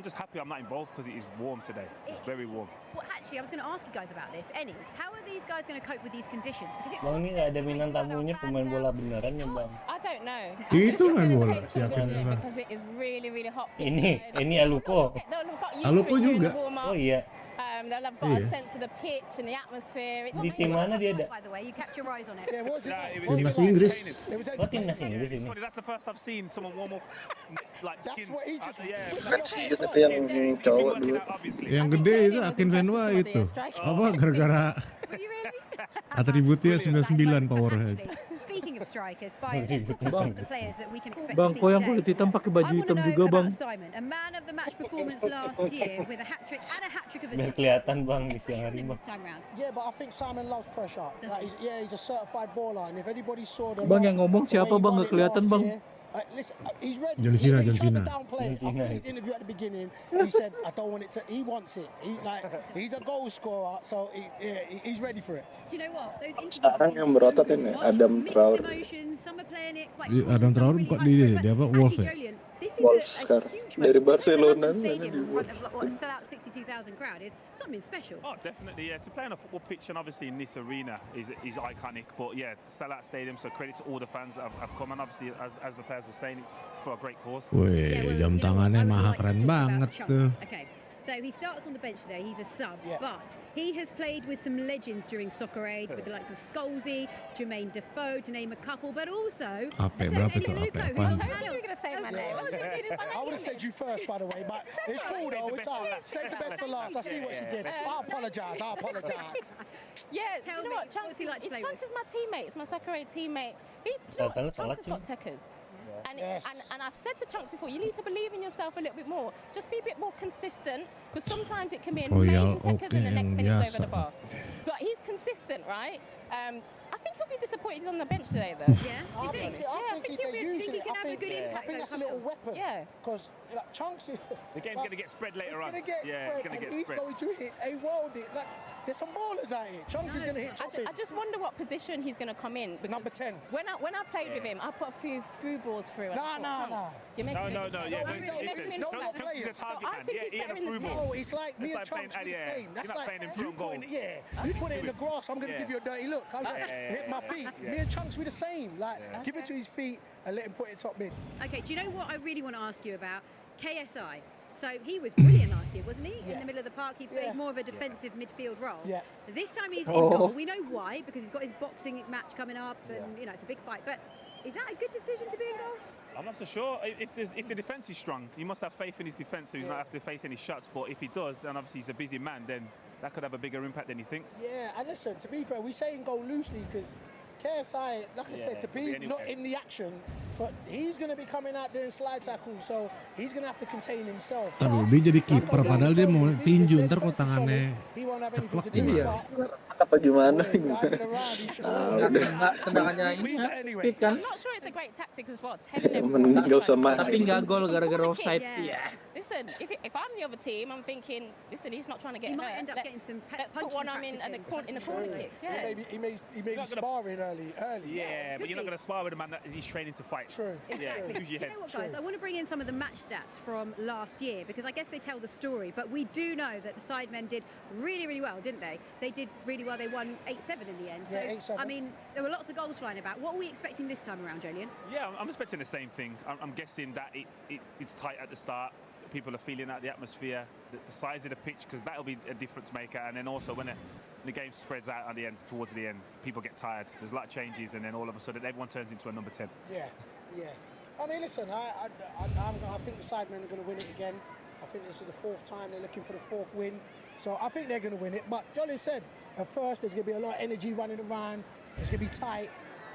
just happy I'm not involved because it is warm today. It's very warm. Well, actually, I was going to ask you guys about this. Eni, how are these guys going to cope with these conditions? Because it's Bang, ini nggak ada bintang tamunya pemain bola beneran ya bang? I don't know. Itu main bola siapa ya? Because it is really, really hot. Ini Aluko. Aluko juga. Oh iya. They'll have got a sense of the pitch and the atmosphere. It's Di tim mana dia ada? By the way, you kept your eyes on it. Yeah, what's it? Timnas Inggris. Oh, timnas Inggris ini. That's the first I've seen someone warm up like skin. Itu yang cowok dulu. Yang gede itu Akinfenwa itu. Apa gara-gara atributnya 99 powerhead. Speaking of strikers, by the players that we can expect Bang, to see kau yang today. kulit hitam pakai baju hitam juga bang. Simon, a man of the match performance last year with a hat-trick and a hat-trick of Biar assists kelihatan bang di siang hari bang. this time round. Yeah, but I think Simon loves pressure. Like he's a certified baller, and if anybody saw the Bang yang ngomong siapa bang? Nggak kelihatan bang. listen, he's ready. John Cena, He John tried to Cena. downplay it. I John think Cena. his interview at the beginning, he said, "I don't want it to." He wants it. He's a goal scorer, so he's ready for it. Do you know what? Those Sekarang yang berotot ini Adam Traore. Adam Traore kok di dia apa Wolves ya? Wolves sekarang dari Barcelona. Sell out 62,000 crowd is something special. Oh, definitely, yeah. To play on a football pitch and obviously in this arena is iconic. But yeah, to sell out stadium, so credit to all the fans that have come. And obviously, as the players were saying, it's for a great cause. Wih, jam tangannya maha keren banget tuh. Okay. So he starts on the bench today. He's a sub, Yeah. but he has played with some legends during Soccer Aid, with the likes of Scholesy, Jermaine Defoe, to name a couple, but also Ape, berapa itu Ape? I Apaan? was hoping you were going to say my name. I was thinking it's my I would have said you first, by the way, but it's cool though. It's all right. Save the best for last. I see what she did. I apologise. I apologise. Yeah, Tell you know me, what? Chunks what's he like to play Chunks with? is my teammate. It's my Soccer Aid teammate. He's Chunks has got techers. And, Yes. and I've said to Chunks before, you need to believe in yourself a little bit more. Just be a bit more consistent, because sometimes it can be amazing techers and the next minute he's over the bar. But he's consistent, right? I think he'll be disappointed he's on the bench today, though. Yeah, I think they're using it. can have a good impact. I think that's a little weapon. Yeah. Because Chunks, The game's going to get spread later on. It's going to get yeah, it's spread, going to and get he's spread. going to hit a world. Like, there's some ballers out here. Chunks is going to hit top I just wonder what position he's going to come in. Number 10. When I played with him, I put a few through balls through. and I No. thought, Chunks, you're making No, it- yeah, No, listen, listen, listen. no, Chunks players. is a target I man. think Yeah, he's he ain't better a in the through team. ball. No, it's like me It's and like playing Chunks, we're the Addy, same. That's You're not like playing him you through and goal. put it, you put it in the grass, I'm going to give you a dirty look. I was like, hit my feet. yeah. Me and Chunks, we're the same. Like, give it to his feet and let him put it top mid. Okay, do you know what I really want to ask you about? KSI. So he was brilliant last year, wasn't he? In the middle of the park, he played more of a defensive midfield role. Yeah. This time he's in goal. We know why, because he's got his boxing match coming up, and you know it's a big fight. But is that a good decision to be in goal? I'm not so sure. If the defence is strong, he must have faith in his defence, so he's not have to face any shots. But if he does, and obviously he's a busy man, then that could have a bigger impact than he thinks. Yeah, and listen, to be fair, we say in goal loosely because KSI, like I said, to be not in the action, he's going to be coming out doing slide tackles, so he's going to have to contain himself. Taruh dia jadi kiper padahal dia mau tinju, ntar kok tangannya He won't have anything to ceplok do. gimana? Apa gimana? Tendangannya ini speed kan. I'm not sure it's a great tactic as well. Telling them. Nggak usah main. Tapi nggak gol gara-gara offside. Yeah. Listen, if I'm the other team, I'm thinking, listen, he's not trying to get He hurt. might end up getting some Let's put one arm in the corner kicks. Yeah. He may be sparring early. Yeah, but you're not going to spar with a man that he's training to fight. True. Yeah, Exactly. use your You head. know what, guys? I want to bring in some of the match stats from last year because I guess they tell the story. But we do know that the Sidemen did really, really well, didn't they? They did really well. They won 8-7 in the end. So, Yeah, 8-7. I mean, there were lots of goals flying about. What are we expecting this time around, Jolien? Yeah, I'm expecting the same thing. I'm guessing that it's tight at the start. People are feeling out the atmosphere, the size of the pitch, because that'll be a difference maker. And then also when the game spreads out at the end, towards the end, people get tired. There's a lot of changes, and then all of a sudden everyone turns into a number 10. Yeah. I mean, listen, I think the Sidemen are going to win it again. I think this is the fourth time they're looking for the fourth win. So I think they're going to win it. But Jolly said, at first there's going to be a lot of energy running around. It's going to be tight.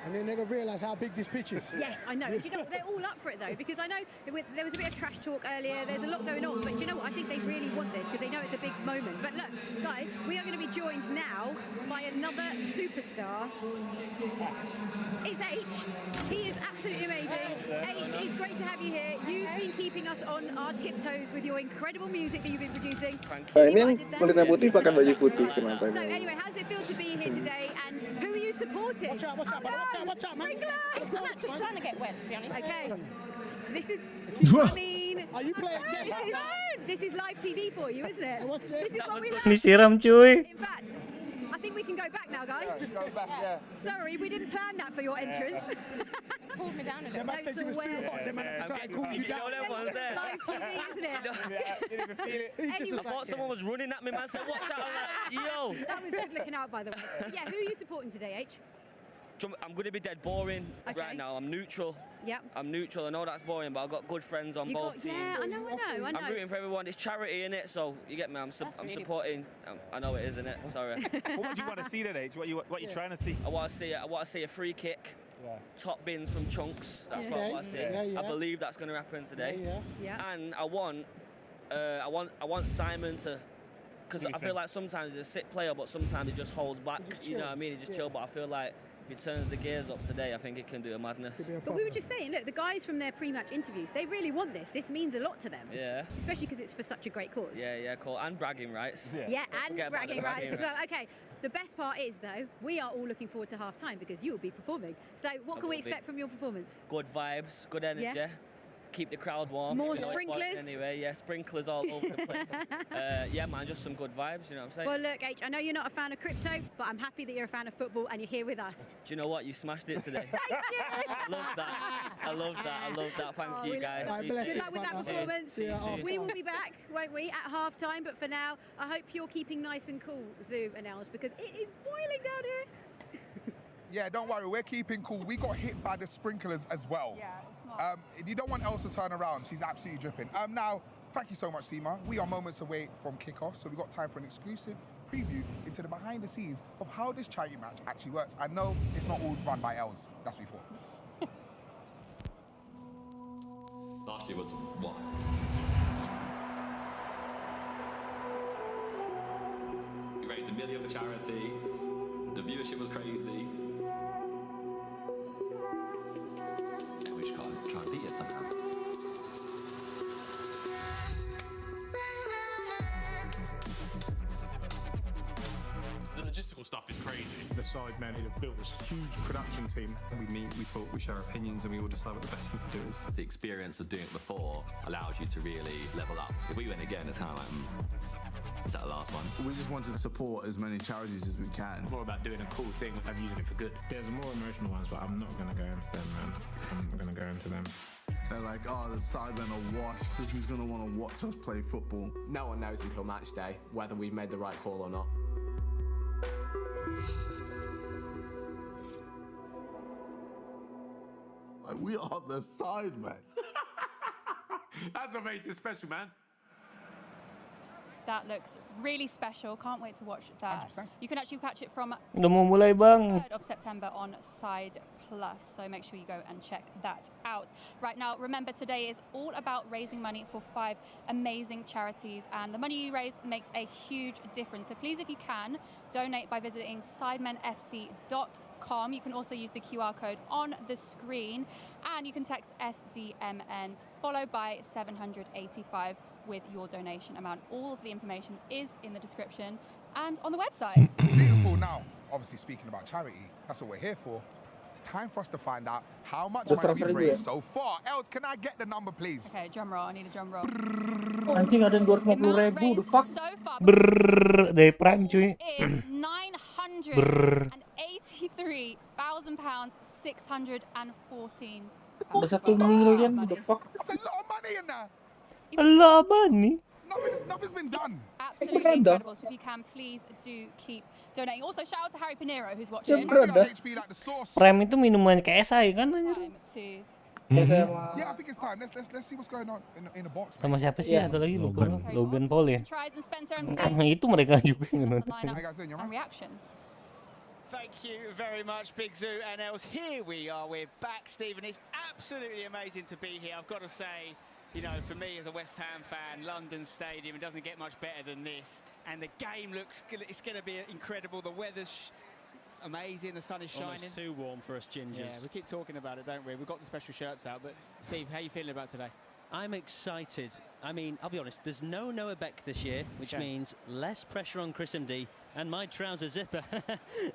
And then they're going to realise how big this pitch is. Yes, I know. Do you know, they're all up for it, though, because I know there was a bit of trash talk earlier. There's a lot going on. But do you know what? I think they really want this because they know it's a big moment. But look, guys, we are going to be joined now by another superstar. It's H. He is absolutely amazing. H, it's great to have you here. You've been keeping us on our tiptoes with your incredible music that you've been producing. Nah, ini yang kulitnya putih pakai baju putih kenapa So ini? anyway, how does it feel to be here today? And who are you supporting? Watch out, man. I'm actually trying to get wet, to be honest. Okay. This is, I mean, are you playing this is live TV for you, isn't it? This is what we like. Disiram cuy. In fact, I think we can go back now, guys. Just go back, yeah. Sorry, we didn't plan that for your entrance. Cooled me down a They little. might think you was too hot. They might have to try and cool you down. Live TV, isn't it? I thought someone was running at me, man. Said, watch out, like, yo. That was good looking out, by the way. Yeah, who are you supporting today, H? I'm going to be dead boring Okay. right now. I'm neutral. Yep. I'm neutral. I know that's boring, but I've got good friends on You both got, teams. yeah, I know. I'm rooting for everyone. It's charity, innit? So you get me. I'm really supporting. I know it is, innit? Sorry. What do you want to see then, H? What you trying to see? I want to see a free kick. Yeah. Top bins from Chunks. That's what I want to see. Yeah. I believe that's going to happen today. Yeah. And I want Simon to, because I feel like sometimes he's a sick player, but sometimes he just holds back. You know what I mean? He just chill. But I feel like if he turns the gears up today, I think it can do a madness. But we were just saying, look, the guys from their pre-match interviews, they really want this. This means a lot to them. Yeah. Especially because it's for such a great cause. Yeah, cool. And bragging rights. Yeah, and Forget about bragging the rights as well. rights. Okay, the best part is, though, we are all looking forward to half-time because you will be performing. So what can we expect from your performance? Good vibes, good energy. Yeah. keep the crowd warm. More You know, it's boiling sprinklers? anyway. Yeah, sprinklers all over the place. Yeah, man, just some good vibes. You know what I'm saying? Well, look, H, I know you're not a fan of crypto, but I'm happy that you're a fan of football and you're here with us. Do you know what? You smashed it today. I love that. I love that. I love that. Thank you, guys. Good luck with that performance. See you soon. We will be back, won't we, at half time? But for now, I hope you're keeping nice and cool, Zoo and Els, because it is boiling down here. Yeah, don't worry, we're keeping cool. We got hit by the sprinklers as well. Yeah, it's not. You don't want Els to turn around. She's absolutely dripping. Now, thank you so much, Seema. We are moments away from kickoff, so we've got time for an exclusive preview into the behind the scenes of how this charity match actually works. I know it's not all run by Els. That's before. Last year was what? We raised $1 million for charity. The viewership was crazy. And we just gotta try and beat it somehow. The logistical stuff is crazy. The Sidemen have built this huge production team. We meet, we talk, we share opinions, and we all decide what the best thing to do is. The experience of doing it before allows you to really level up. If we win again, it's kind of like, is that the last one? We just wanted to support as many charities as we can. It's more about doing a cool thing and using it for good. There's more emotional ones, but I'm not going to go into them, man. I'm going to go into them. They're like, oh, the Sidemen are washed. Who's going to want to watch us play football? No one knows until match day whether we've made the right call or not. Like, we are the Sidemen. That's what makes it special, man. That looks really special. Can't wait to watch that. 100%. You can actually catch it from Udah mau mulai, Bang. 3rd of September on Side Plus, so make sure you go and check that out. Right now, remember, today is all about raising money for 5 amazing charities, and the money you raise makes a huge difference. So please, if you can, donate by visiting sidemenfc.com. You can also use the QR code on the screen, and you can text SDMN followed by 785 with your donation amount. All of the information is in the description and on the website. Beautiful. Now, obviously speaking about charity, that's what we're here for. It's time for us to find out how much money we've raised so far. Els, can I get the number, please? Okay, drum roll. I need a drum roll. Anjing ada 250.000, the fuck? So far, Brrrr, dari Prime cuy. is £983,000, 614. Ada 1 million, the fuck? That's a lot of money in there. Allah money. Nothing's been done. Absolutely incredible. So if you can, please do keep donating. Also, shout out to Harry Pinero who's watching. Prime itu minuman KSI kan anjir. Yeah, I think it's time. Let's see what's going on in the box. Sama siapa sih? Ada lagi lupa. Logan Paul ya. Tries and Spencer MC. Itu mereka juga yang nonton. And reactions. Thank you very much, Big Zoo and Els. Here we are, we're back, Stephen. It's absolutely amazing to be here. I've got to say, you know, for me as a West Ham fan, London Stadium, it doesn't get much better than this. And the game looks, it's going to be incredible. The weather's amazing, the sun is shining. Almost too warm for us gingers. Yeah, we keep talking about it, don't we? We've got the special shirts out, but Steve, how are you feeling about today? I'm excited. I mean, I'll be honest, there's no Noah Beck this year, which means less pressure on Chris MD and my trouser zipper.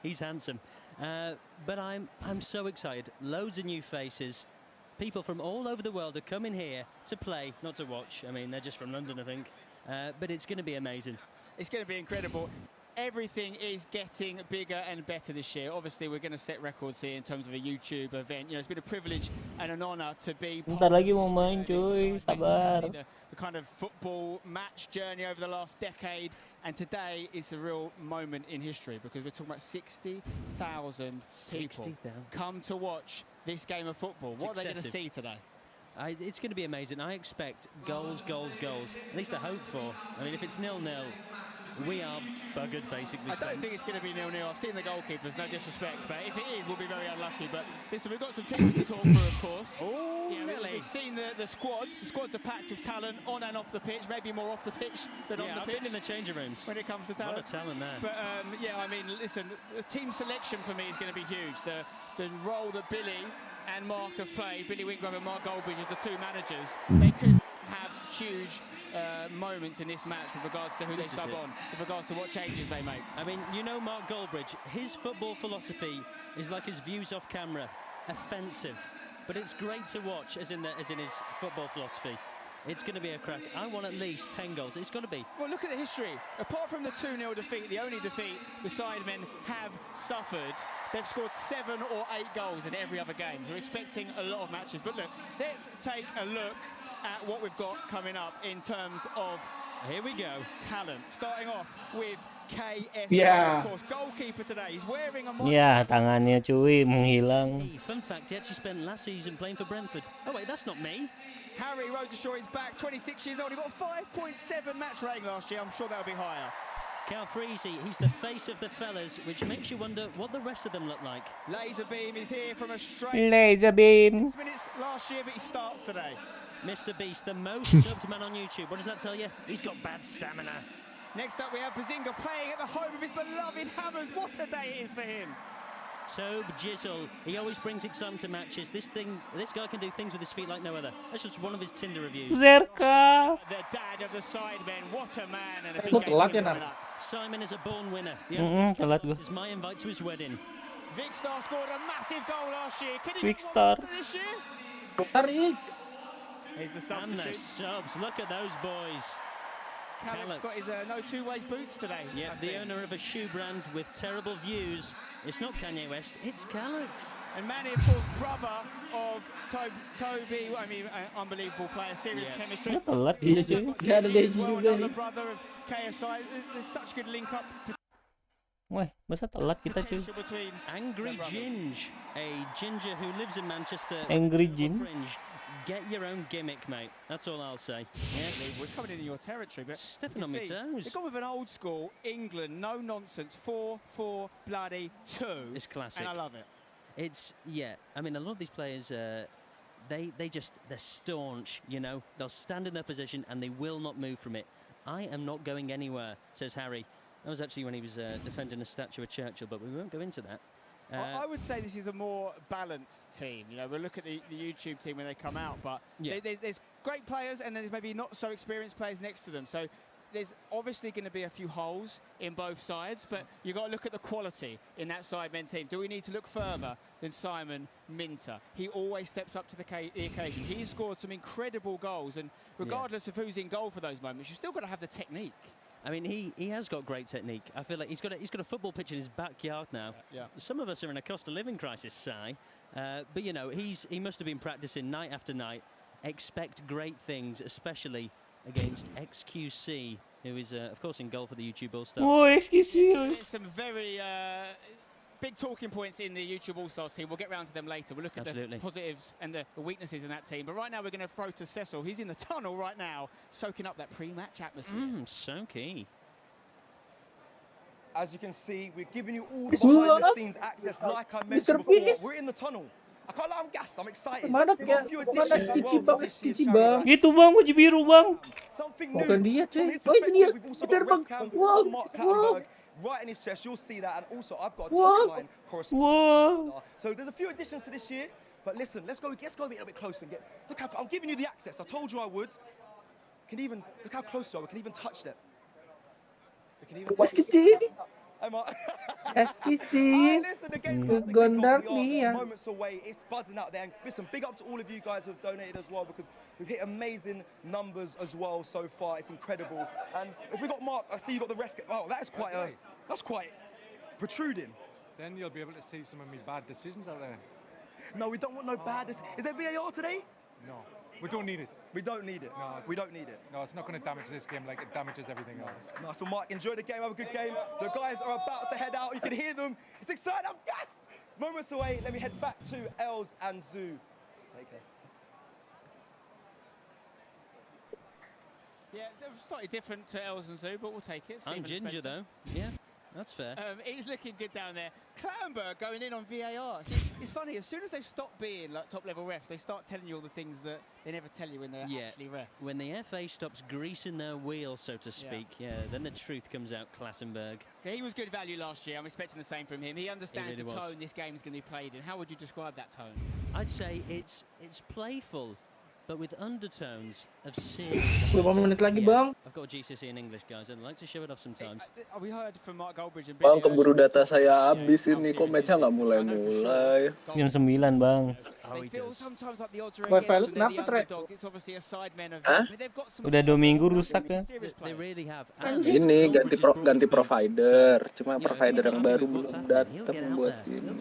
He's handsome. But I'm so excited. Loads of new faces. People from all over the world are coming here to play, not to watch. I mean, they're just from London, I think. But it's going to be amazing. It's going to be incredible. Everything is getting bigger and better this year. Obviously, we're going to set records here in terms of a YouTube event. You know, it's been a privilege and an honour to be Bentar lagi mau main, cuy. Sabar. The kind of football match journey over the last decade. And today is a real moment in history because we're talking about 60,000 people come to watch this game of football. What are they going to see today? It's going to be amazing. I expect goals, goals, goals. At least I hope for. I mean, if it's 0-0, we are buggered, basically. I don't think it's going to be 0-0. I've seen the goalkeepers, no disrespect, but if it is, we'll be very unlucky. But listen, we've got some teams to talk through, of course. Oh, we've seen the squads. The squads are packed with talent on and off the pitch, maybe more off the pitch than on the pitch. I've been in the changing rooms. When it comes to talent. A lot of talent there. But yeah, I mean, listen, the team selection for me is going to be huge. The role that Billy and Mark have played, Billy Wingrove and Mark Goldbridge as the two managers, they could have huge moments in this match with regards to who they sub on, with regards to what changes they make. I mean, you know Mark Goldbridge, his football philosophy is like his views off camera, offensive. but it's great to watch, as in his football philosophy. It's going to be a crack. I want at least 10 goals. It's got to be. Well, look at the history. Apart from the 2-0 defeat, the only defeat the Sidemen have suffered, they've scored 7 or 8 goals in every other game. So we're expecting a lot of matches. But look, let's take a look at what we've got coming up in terms of here we go talent. Starting off with KSI, Yeah. of course, goalkeeper today. He's wearing a Ya, tangannya cuy menghilang. Hey, fun fact, he actually spent last season playing for Brentford. Oh wait, that's not me. Harry Rodershaw is back, 26 years old. He got 5.7 match rating last year. I'm sure that'll be higher. Cal Freezy, he's the face of the fellas, which makes you wonder what the rest of them look like. Laser Beam is here from a straight Laser Beam. 6 minutes last year, but he starts today. Mr. Beast, the most subbed man on YouTube. What does that tell you? He's got bad stamina. Next up, we have Bazinga playing at the home of his beloved Hammers. What a day it is for him. Tobe Jizzle, he always brings excitement to matches. This guy can do things with his feet like no other. That's just one of his Tinder reviews. Zerka. The dad of the Sidemen, what a man, and a big game coming up. Simon is a born winner. The Telat gua. is my invite to his wedding. Vicstar scored a massive goal last year. Can he Vicstar. get one this year? Tarik. Here's the And the substitute. subs. Look at those boys. Caleb's got his no two-way boots today. Yeah, the owner of a shoe brand with terrible views. It's not Kanye West, it's Calix. And Manny, of course, brother of Toby, I mean, unbelievable player, serious chemistry. Telat Iya dia cuy. cuy. Gak ada Deji Well, juga another nih. brother of KSI. There's such good link up Wah, masa telat kita cuy. potential between Angry their brothers. Ginge, a ginger who lives in Manchester. Angry Gin. Fringe. Get your own gimmick, mate. That's all I'll say. Yeah. We're coming in your territory, but Stepping you on my see, toes. They've gone with an old school England, no nonsense, 4-4 bloody 2. It's classic. And I love it. It's, yeah, I mean, a lot of these players, they're staunch, you know. They'll stand in their position and they will not move from it. I am not going anywhere, says Harry. That was actually when he was defending a statue of Churchill, but we won't go into that. I would say this is a more balanced team. You know, we'll look at the YouTube team when they come out, but Yeah. there's great players and then there's maybe not so experienced players next to them. So there's obviously going to be a few holes in both sides, but you've got to look at the quality in that Sidemen team. Do we need to look further than Simon Minter? He always steps up to the occasion. He's scored some incredible goals, and regardless of who's in goal for those moments, you've still got to have the technique. I mean, he has got great technique. I feel like he's got a football pitch in his backyard now. Yeah. Some of us are in a cost of living crisis, Si. But you know, he must have been practicing night after night. Expect great things, especially against XQC, who is of course in goal for the YouTube All Stars. Oh, XQC. There's some very big talking points in the YouTube All-Stars team. We'll get round to them later. We'll look at Absolutely. the positives and the weaknesses in that team. But right now we're going to throw to Cecil. He's in the tunnel right now, soaking up that pre-match atmosphere. So key. As you can see, we're giving you all the behind-the-scenes access, like I mentioned before. We're in the tunnel. I can't lie, I'm gassed, I'm excited. Mana We've got a few mana additions as Skici well bang, to this year's Skici charity bang. night. Itu bang, baju biru bang. Something Bukan new. dia, From cuy. his Oh, itu dia. perspective, we've also Bener, got bang. Rev Campbell Wow, and Mark wow. Clattenburg right in his chest. You'll see that. And also, I've got a Wow. touchline correspondent. Wow. So there's a few additions to this year. But listen, let's go a little bit closer and get. Look how I'm giving you the access. I told you I would. Can even look how close you are. We can even touch them. We can even. Skici. Am I? Skici. Listen, the game Gondar we dia. are moments away. It's buzzing out there. And listen, big up to all of you guys who've donated as well, because we've hit amazing numbers as well so far. It's incredible. And if we got Mark, I see you got the ref. Oh, that's quite protruding. Then you'll be able to see some of my bad decisions out there. No, we don't want no bad. Is there VAR today? No, we don't need it. We don't need it. No, we don't need it. No, it's not going to damage this game like it damages everything else. Nice. So, Mark, enjoy the game. Have a good game. The guys are about to head out. You can hear them. It's exciting. I'm gassed. Moments away. Let me head back to Els and Zoo. Take care. Yeah, slightly different to Els and Zoo, but we'll take it. I'm Stephen ginger, Spencer. though. Yeah, that's fair. He's looking good down there. Clattenburg going in on VAR. It's funny, as soon as they stop being like top-level refs, they start telling you all the things that they never tell you when they're actually refs. When the FA stops greasing their wheel, so to speak, then the truth comes out, Clattenburg. Yeah, he was good value last year. I'm expecting the same from him. He understands really the was. tone this game is going to be played in. How would you describe that tone? I'd say it's playful, but with undertones of serious. 20 menit lagi, Bang. I've got a GCSE in English, guys. I'd like to show it off sometimes. We heard from Mark Goldbridge and Bang, keburu data saya habis ini, kok match-nya nggak mulai-mulai. Jam 9, bang. They feel sometimes like the odds are Boy, against them. They're kenapa, the Tre? underdogs. It's obviously a Sidemen event, Hah? but they've got some. Udah 2 minggu rusak ya. They really have. Ini ganti provider, cuma provider yang baru belum datang buat ini.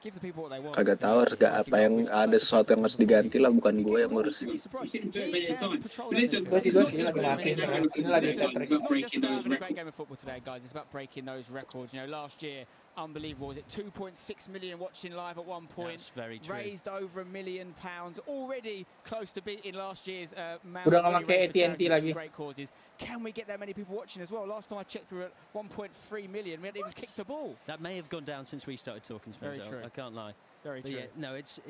Give the people what they want. Kagak tahu harus apa yang ada sesuatu yang harus diganti lah, bukan gue yang ngurusin. Gue juga sih lagi mati. Ini lagi Patrick. It's not just about having a great game of football today, guys. It's about breaking those records. You know, last year, unbelievable. Was it 2.6 million watching live at one point? That's very true. Raised over £1 million. Already close to beating last year's Udah nggak pakai AT&T lagi. Great causes. Can we get that many people watching as well? Last time I checked, we were at 1.3 million. We hadn't even kicked a ball. That may have gone down since we started talking, Spencer. Very true. I can't lie. Very but true. Yeah, no, it's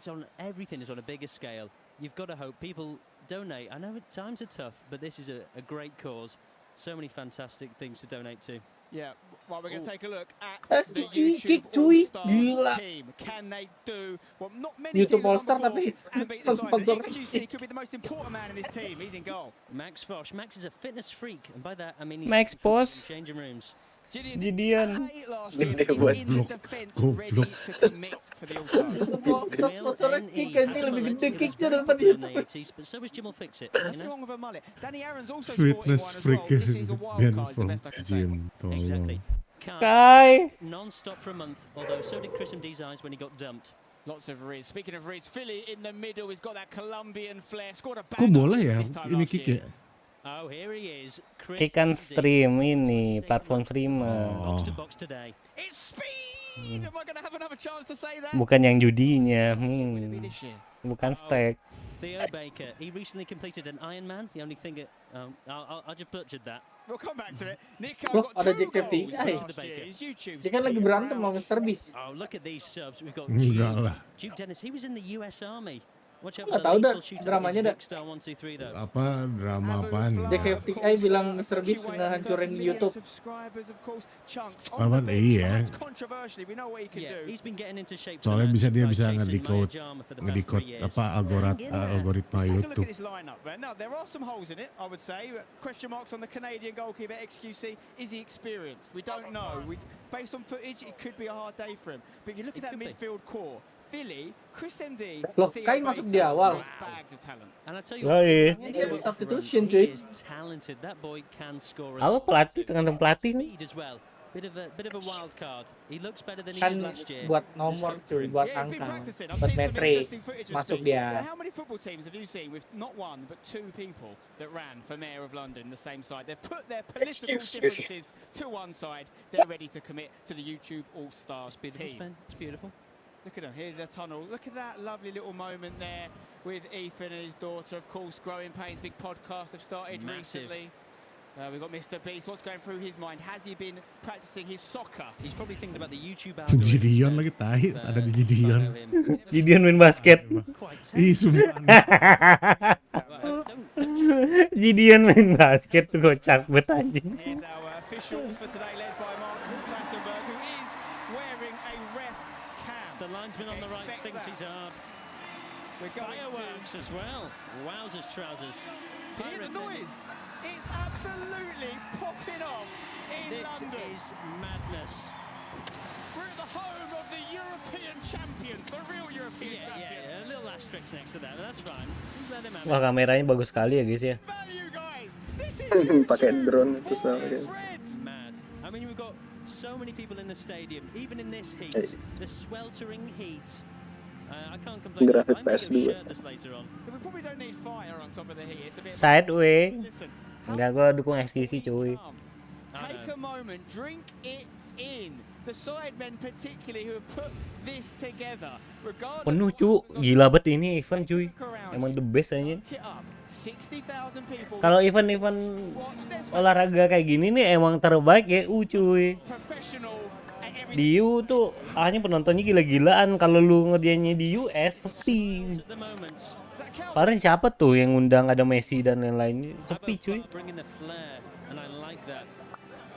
on everything is on a bigger scale. You've got to hope people donate. I know times are tough, but this is a great cause. So many fantastic things to donate to. Yeah, well, we're going to take a look at the SGC YouTube cuy, All-Star gila. team. Can they do what not many YouTube teams All-Star have done tapi before and beat the Sidemen? sponsor. XQC could be the most important man in this team. He's in goal. Max Fosh. Max is a fitness freak, and by that I mean Max Fosh. changing rooms. Gideon. Dia buat goblok. Sponsornya kick nanti lebih gede kicknya daripada YouTube. But so is Jim will fix it. What's wrong with a mullet? Danny Aaron's also Fitness sporting one as well. freak This is a wild Ben card, is the from best I can say. gym. Exactly. Tolong. Kai. Non-stop for a month, although so did Chris Md's eyes when he got dumped. Lots of Riz. Speaking of Riz, Philly in the middle. He's got that Colombian flair. Scored a Kok banger boleh ya this time ini last kick year. ya? Oh, here he is. Chris Kick kan MD. stream ini platform streamer. Box to box today. It's speed. Am I going to have another chance to say that? Bukan yang judinya. This year. Bukan stack. Theo Baker. He recently completed an Ironman. The only thing, I just butchered that. We'll come back to it. Nico Loh, got ada 2 Jack goals Septic. last year. His YouTube's Dia kan lagi berantem sama Mr. Beast. Oh, look at these subs. We've got Enggak lah. Duke Dennis. He was in the US Army. Watch out Nggak for tahu the dah lethal shooter. dramanya dah. Big star 1, 2, 3 though. Apa drama apaan? Jack Septic bilang Mr. Beast ngehancurin YouTube. Subscribers, of course. Chunks. Apaan iya. Controversially, we know what he can Yeah, do. he's been getting into shape. Soalnya dia bisa chasing ngedecode Maya Jama for the past 3 years. apa algoritma Take a look YouTube. at this lineup, man. Now, there are some holes in it, I would say. Question marks on the Canadian goalkeeper, XQC. Is he experienced? We don't know. Based on footage, it could be a hard day for him. But if you look at that midfield core, Philly, Chris MD, Loh, Theo Kai masuk di Baker, awal. bags of talent. And I tell you Oh, what, iya. Dia ada substitution, he cuy. is talented. That boy can score. Halo pelatih, tergantung pelatih. Speed as well. Bit of a wild card. He looks better than he Kan did last year. buat nomor cuy, buat Yeah, he's been angka, practicing. I've buat seen some metrik, interesting footage of masuk speed. dia. Now, how many football teams have you seen with not one but 2 people that ran for Mayor of London the same side? They've put their political differences to one side. They're ready to commit to the YouTube All-Stars Beautiful, team. Spen. It's beautiful. Look at them, here's the tunnel. Look at that lovely little moment there with Ethan and his daughter. Of course, Growing Pains, big podcast have started Massive. recently. We've got Mr. Beast. What's going through his mind? Has he been practicing his soccer? He's probably thinking about the YouTube Gideon lagi tahi, ada di Gideon. Gideon main basket. Ih, sumpah. Gideon main basket tuh kocak banget anjing. Here's our officials for today, led by Mark Clattenburg, who is wearing a ref cam. The linesman on the right thinks he's hard. We're going Fireworks as well. Wowzers trousers. Can you hear the noise? It's absolutely popping off in This London. is madness. We're at the home of the European champions, the real European champions. Yeah, a little asterisk next to that, but that's fine. Let him have Wah, it. kameranya bagus sekali ya guys ya. Value, guys. This is Pakai drone itu sama This is kan. red. Mad. I mean, we've got so many people in the stadium, even in this heat, the sweltering heat. I can't complain. Grafik I may go PS2. shirtless later on. We probably don't need fire on top of the heat. It's a bit Sideway. Listen, Enggak, gua dukung XQC cuy. take a moment, drink it in. The Sidemen particularly who have put this together. Regardless Penuh cu, gila banget ini event cuy. Emang the best aja. Soak it up. 60,000 people. Kalau event-event olahraga kayak gini nih emang terbaik ya cuy. Professional and everything. Di U tuh hanya penontonnya gila-gilaan. Kalau lu ngedianya di US sepi. At the moment, Kemarin siapa tuh yang ngundang, ada Messi dan lain-lain, sepi cuy. bringing the flair, and I like that.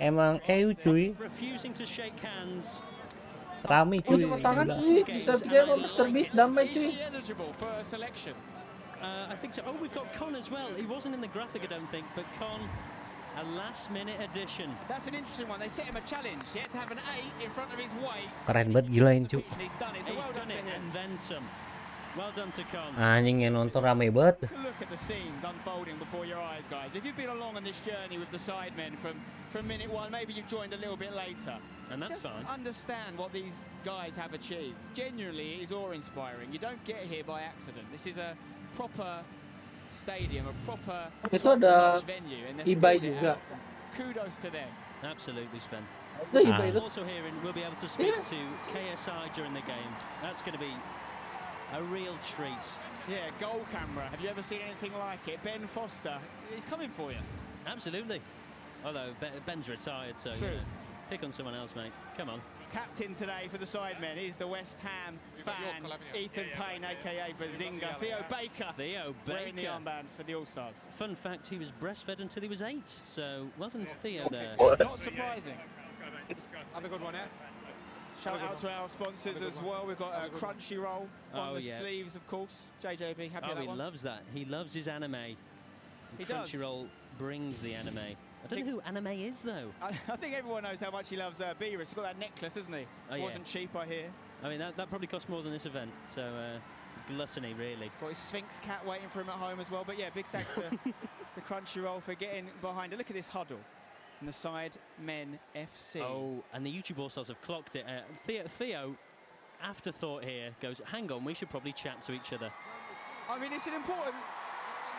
Emang cuy, Refusing to shake hands. rame cuy. Tepuk tangan Gila. cuy, bisa dia sama Mr. Beast damai Is cuy. she eligible for a selection? I think so. Oh, we've got Con as well. He wasn't in the graphic, I don't think, but Con A last-minute addition. That's an interesting one. They set him a challenge. He had to have an 8 in front of his weight. Keren banget, gila ini, Cuk. And he's done it. So well done to him. And then some. Well done to Con. Anjing yang nonton rame banget. Look at the scenes unfolding before your eyes, guys. If you've been along on this journey with the Sidemen from minute 1, maybe you've joined a little bit later. And that's just fine. Understand what these guys have achieved. Genuinely, it is awe-inspiring. You don't get here by accident. This is a proper stadium, a proper Itu ada venue, and Ibai juga. Kudos to them. Absolutely, Spen. Ibai itu. Also hearing we'll be able to speak to KSI during the game. That's going to be a real treat. Yeah, goal camera. Have you ever seen anything like it? Ben Foster, he's coming for you. Absolutely. Although Ben's retired, so pick on someone else, mate. Come on. Captain today for the Sidemen is the West Ham fan, Ethan Payne, aka Bazinga. Theo Baker. Wearing the armband for the All-Stars. Fun fact, he was breastfed until he was 8, so well done Theo there. Not surprising. Have a good one, yeah? Shout out to our sponsors as well. We've got a Crunchyroll on the sleeves, of course. JJB, happy with that one? He loves that. He loves his anime. He does. Crunchyroll brings the anime. I don't know who anime is, though. I think everyone knows how much he loves Beerus. He's got that necklace, hasn't he? Oh, yeah. Wasn't cheap, I hear. I mean, that probably cost more than this event, so gluttony, really. Got his Sphinx cat waiting for him at home as well. But yeah, big thanks to Crunchyroll for getting behind it. Look at this huddle. And the Sidemen FC. Oh, and the YouTube All-Stars have clocked it. Theo, afterthought here, goes, hang on, we should probably chat to each other. I mean, it's an important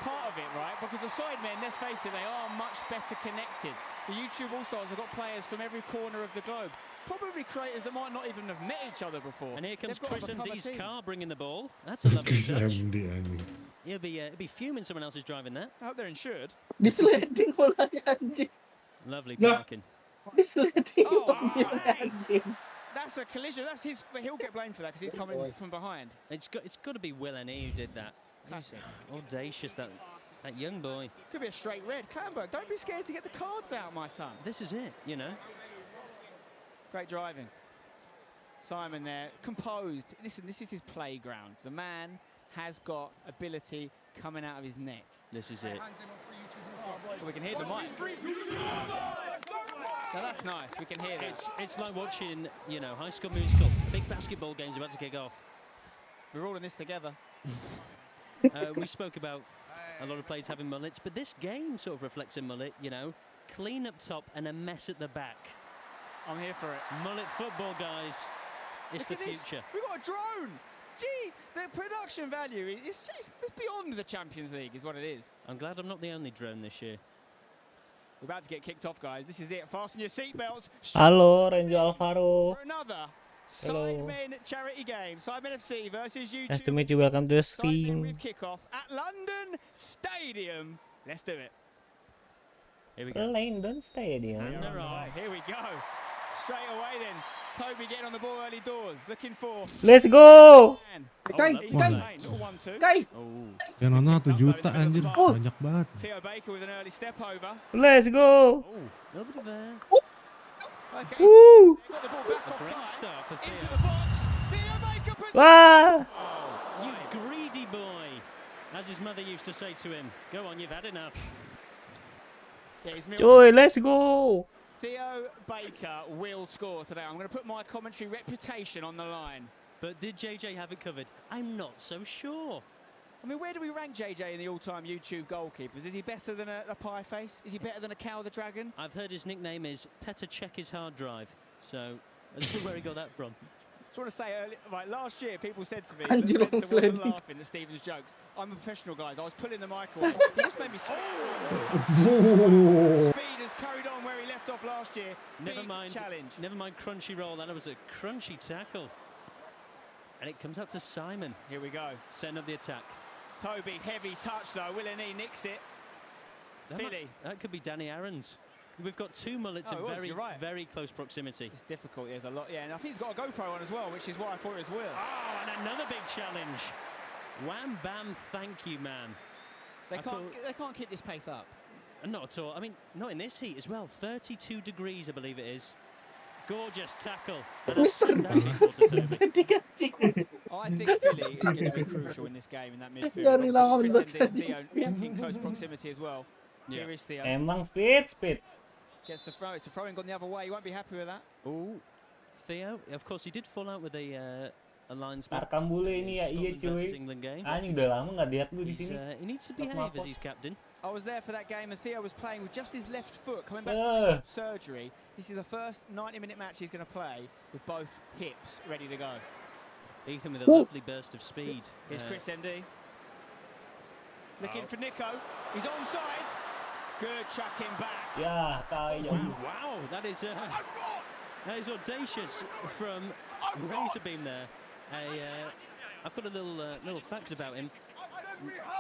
part of it, right? Because the Sidemen, let's face it, they are much better connected. The YouTube All-Stars have got players from every corner of the globe. Probably creators that might not even have met each other before. And here comes Chris MD's car bringing the ball. That's a lovely Chris touch. MD, anjing. He'll be fuming someone else is driving that. I hope they're insured. Disleding bolanya anjing. Lovely parking. Disleding Oh, bolanya anjing. That's a collision. That's his. He'll get blamed for that because he's coming from behind. It's got to be Will N.E. who did that. Classic. Audacious, that young boy. Could be a straight red. Clamberg, don't be scared to get the cards out, my son. This is it, you know. Great driving. Simon there, composed. Listen, this is his playground. The man has got ability coming out of his neck. This is it. Well, we can hear the mic. Now that's nice. We can hear that. It's like watching, you know, High School Musical. A big basketball game's about to kick off. We're all in this together. We spoke about a lot of players having mullets, but this game sort of reflects a mullet, you know. Clean up top and a mess at the back. I'm here for it. Mullet football, guys. It's the future. We've got a drone. Jeez, the production value is just beyond the Champions League, is what it is. I'm glad I'm not the only drone this year. We're about to get kicked off, guys. This is it. Fasten your seatbelts. Halo, Renzo Alvaro. For another Hello. Sidemen charity game. Sidemen FC versus YouTube. Nice to meet you. Welcome to the Sidemen stream. with kickoff at London Stadium. Let's do it. Here we go. London Stadium. And they're on. Here we go. Straight away then. Toby getting on the ball early doors. Looking for. Let's go. Kai. Yang nonton 1 juta anjir, banyak banget. Theo Baker with an early step over. Let's go. Nobody there. Okay. Woo. Got the ball back off Great Kai. start for Into Theo. the box. Theo Baker puts Wah. You greedy boy, as his mother used to say to him. Go on, you've had enough. Yeah, he's Joy, let's go. Theo Baker will score today. I'm going to put my commentary reputation on the line. But did JJ have it covered? I'm not so sure. I mean, where do we rank JJ in the all-time YouTube goalkeepers? Is he better than a pie face? Is he better than a Cow the Dragon? I've heard his nickname is Petr Check his hard drive. So I don't know where he got that from. I just want to say, right, last year people said to me And that you're Spencer also wasn't laughing at Stephen's jokes. I'm a professional, guys. I was pulling the mic away. He just made me speed has carried on where he left off last year. Never mind. Challenge. Never mind crunchy roll. That was a crunchy tackle. And it comes out to Simon. Here we go. Setting up the attack. Toby, heavy touch though. Will he nicks it? That could be Danny Aaron's. We've got 2 mullets in very close proximity. It's difficult. There's a lot. Yeah, and I think he's got a GoPro on as well, which is why I thought it was Will. Oh, and another big challenge. Wham bam, thank you, man. They can't keep this pace up. Not at all. I mean, not in this heat as well. 32 degrees, I believe it is. Gorgeous tackle. I think Philly is going to be crucial in this game in that midfield. Chris and Theo in close proximity as well. Here is Theo. Emang speed. Gets the throw. It's a throwing gone the other way. You won't be happy with that. Oh, Theo. Of course, he did fall out with a linesman. Tarkam bule ini ya, iya cuy. Anjing udah lama nggak lihat lu di sini. He needs to behave as he's captain. I was there for that game, and Theo was playing with just his left foot coming back from surgery. This is the first 90-minute match he's going to play with both hips ready to go. Ethan with a lovely burst of speed. Here's Chris MD. Looking for Nico. He's onside. Good chucking back. Ya, wow, that is audacious from Razorbeam there. I've got a little fact about him.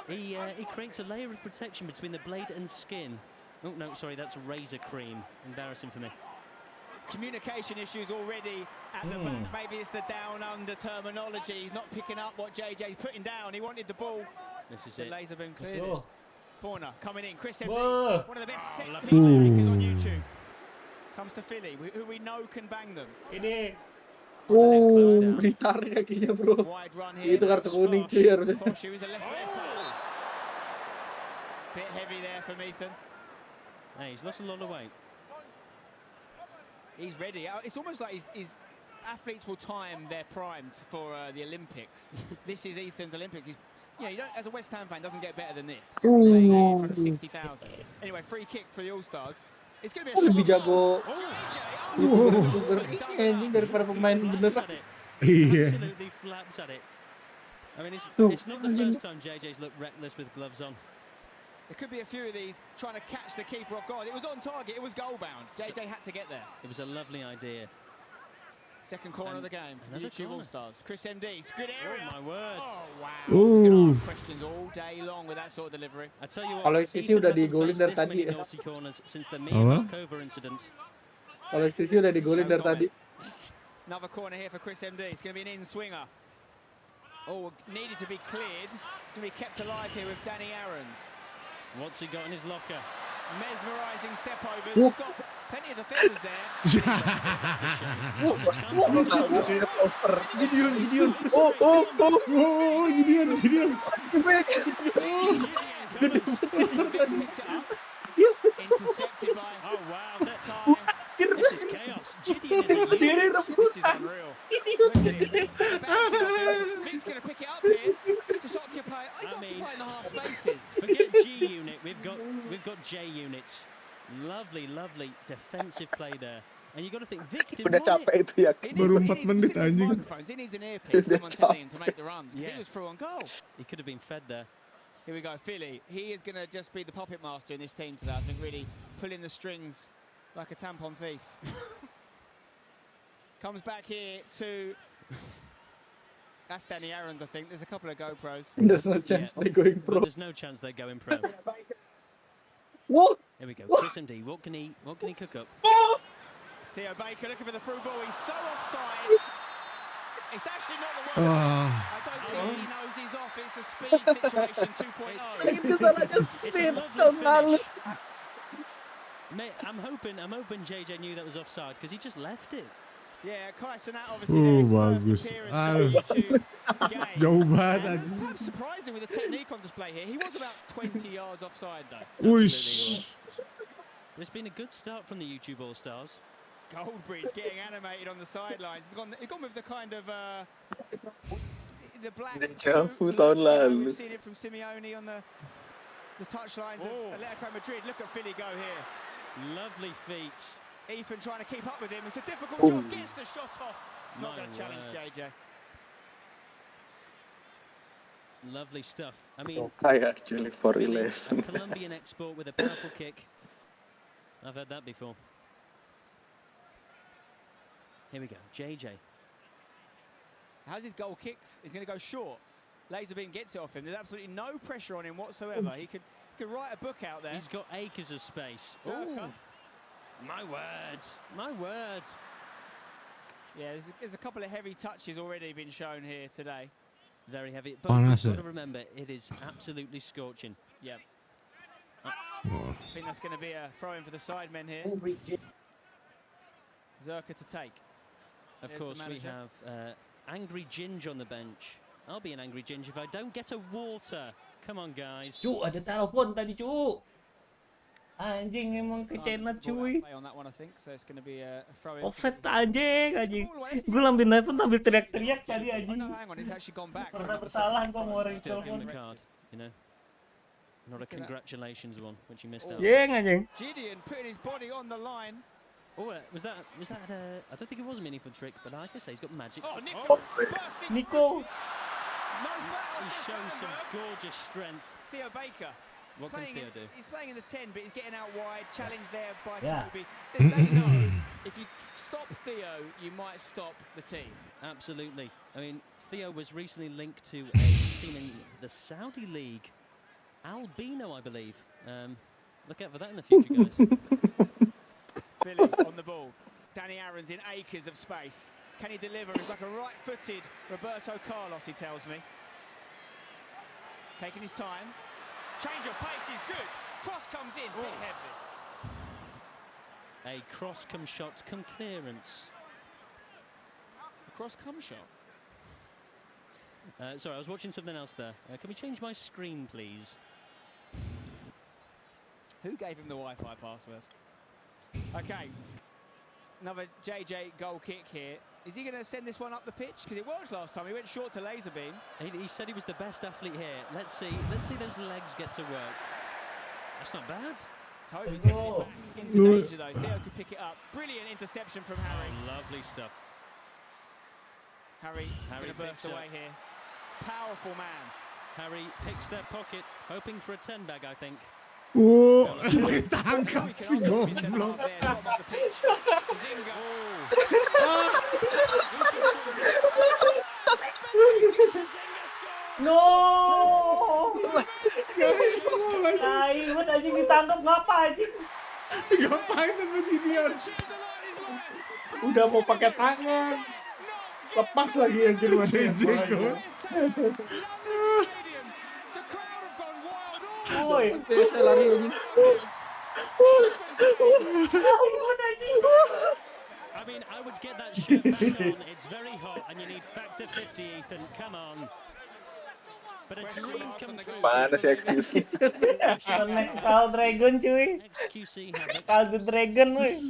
He creates a layer of protection between the blade and skin. Oh no, sorry, that's razor cream. Embarrassing for me. Communication issues already at the back. Maybe it's the down under terminology. He's not picking up what JJ's putting down. He wanted the ball. This is the it. laser been cleared. Corner coming in. Chris MD, one of the best set piece makers on YouTube. Comes to Philly, who we know can bang them. Ini. Ditarik kakinya bro. Itu kartu kuning cuy harusnya. Bit heavy there from Ethan. Hey, he's lost a lot of weight. He's ready. It's almost like his athletes will time their prime for the Olympics. This is Ethan's Olympics. You don't, as a West Ham fan, doesn't get better than this. In front of 60,000. Anyway, free kick for the All-Stars. It's going to be a lebih jago anjing daripada pemain beneran. Absolutely flaps at it. I mean, it's not the first time JJ's looked reckless with gloves on. There could be a few of these trying to catch the keeper off guard. It was on target. It was goal bound. JJ had to get there. It was a lovely idea. Second corner of the game for the YouTube All-Stars. Chris MD, good area. Oh my word. Oh wow. Questions all day long with that sort of delivery. I tell you what, kalau Sisi udah digolin dari tadi. Kalau Sisi udah digolin dari tadi. Another corner here for Chris MD. It's going to be an in-swinger. Oh, needed to be cleared. It's going to be kept alive here with Danny Aarons. What's he got in his locker? Mesmerising step overs. He's got plenty of defenders there. Gideon. Intercepted by. Oh wow, this is chaos. Gideon is this is unreal. Vic's going to pick it up here. Just occupy. He's occupying the half spaces. Forget G unit. We've got J units. Lovely defensive play there. And you got to think Vic did udah capek itu ya. Baru 4 menit anjing. He needs an earpiece. Someone telling him to make the runs. Yeah. He was through on goal. He could have been fed there. Here we go, Philly. He is going to just be the puppet master in this team today. I think really pulling the strings like a tampon thief. Comes back here to. That's Danny Aarons, I think. There's a couple of GoPros. There's no chance they're going pro. There's no chance they're going pro. What? Here we go. What? Chris MD, what can he cook up? Theo Baker looking for the through ball. He's so offside. It's actually not the one. I don't think he knows he's off. It's a speed situation 2.0. Mate, I'm hoping JJ knew that was offside because he just left it. Yeah, Kai Sanat obviously bagus. Jauh banget. Perhaps surprising with the technique on display here. He was about 20 yards offside though. Wish. But it's been a good start from the YouTube All-Stars. Goldbridge getting animated on the sidelines. He's gone with the kind of the black suit. tahun lalu. We've seen it from Simeone on the touchlines of Atletico Madrid. Look at Philly go here. Lovely feet. Ethan trying to keep up with him. It's a difficult job. Gets the shot off. It's not going to challenge JJ. Lovely stuff. I mean, actually for Philly, a Colombian export with a powerful kick. I've heard that before. Here we go, JJ. How's his goal kicks? He's going to go short. Laserbeam gets it off him. There's absolutely no pressure on him whatsoever. He could write a book out there. He's got acres of space. My words. Yeah, there's a couple of heavy touches already been shown here today. Very heavy. But you've got to remember, it is absolutely scorching. Yeah. I think that's going to be a throw-in for the sidemen here. Zerka to take. Of course, we have Angry Ginge on the bench. I'll be an Angry Ginge if I don't get a water. Come on, guys. Cuk, ada telepon tadi, Cuk. Anjing emang kecenat cuy. Play on that one, I think. So it's going to be a throw in. Offset anjing. Gue lambil nelpon sambil teriak-teriak tadi anjing. Oh no, hang on, it's actually gone back. Pernah bersalah gue mau orang Still give him telepon. the card, you know. Not a congratulations one, which he missed out. Yeng anjing. Gideon putting his body on the line. Oh, was that I don't think it was a meaningful trick, but like I say, he's got magic. Oh, Nico! Nico! He shows some gorgeous strength. Theo Baker. What can Theo do? He's playing in the 10, but he's getting out wide. Challenge there by Yeah. Toby. They know if you stop Theo, you might stop the team. Absolutely. I mean, Theo was recently linked to a team in the Saudi League, Albino, I believe. Look out for that in the future, guys. Philly on the ball. Danny Aaron's in acres of space. Can he deliver? He's like a right-footed Roberto Carlos, he tells me. Taking his time. Change of pace is good. Cross comes in, bit heavy. A cross come shot come clearance. A cross come shot. Sorry, I was watching something else there. Can we change my screen, please? Who gave him the Wi-Fi password? Okay. Another JJ goal kick here. Is he going to send this one up the pitch? Because it worked last time. He went short to Laserbeam. He said he was the best athlete here. Let's see those legs get to work. That's not bad. Toby gets it back into danger though. Theo could pick it up. Brilliant interception from Harry. Lovely stuff. Harry going to burst away here. Powerful man. Harry picks their pocket, hoping for a 10 bag, I think. Oh, tangkap si goblok. No! Tai banget anjing ditangkap ngapa anjing? Ngapain sama Gideon? Udah mau pakai tangan. Lepas lagi anjir JJ God. Woi, saya lari anjing. I mean, I would get that shirt back on. It's very hot, and you need factor 50, Ethan. Come on. But a dream come true. Mana sih Xqc? Next Kal Dragon cuy. Xqc have it. Kal the Dragon woi.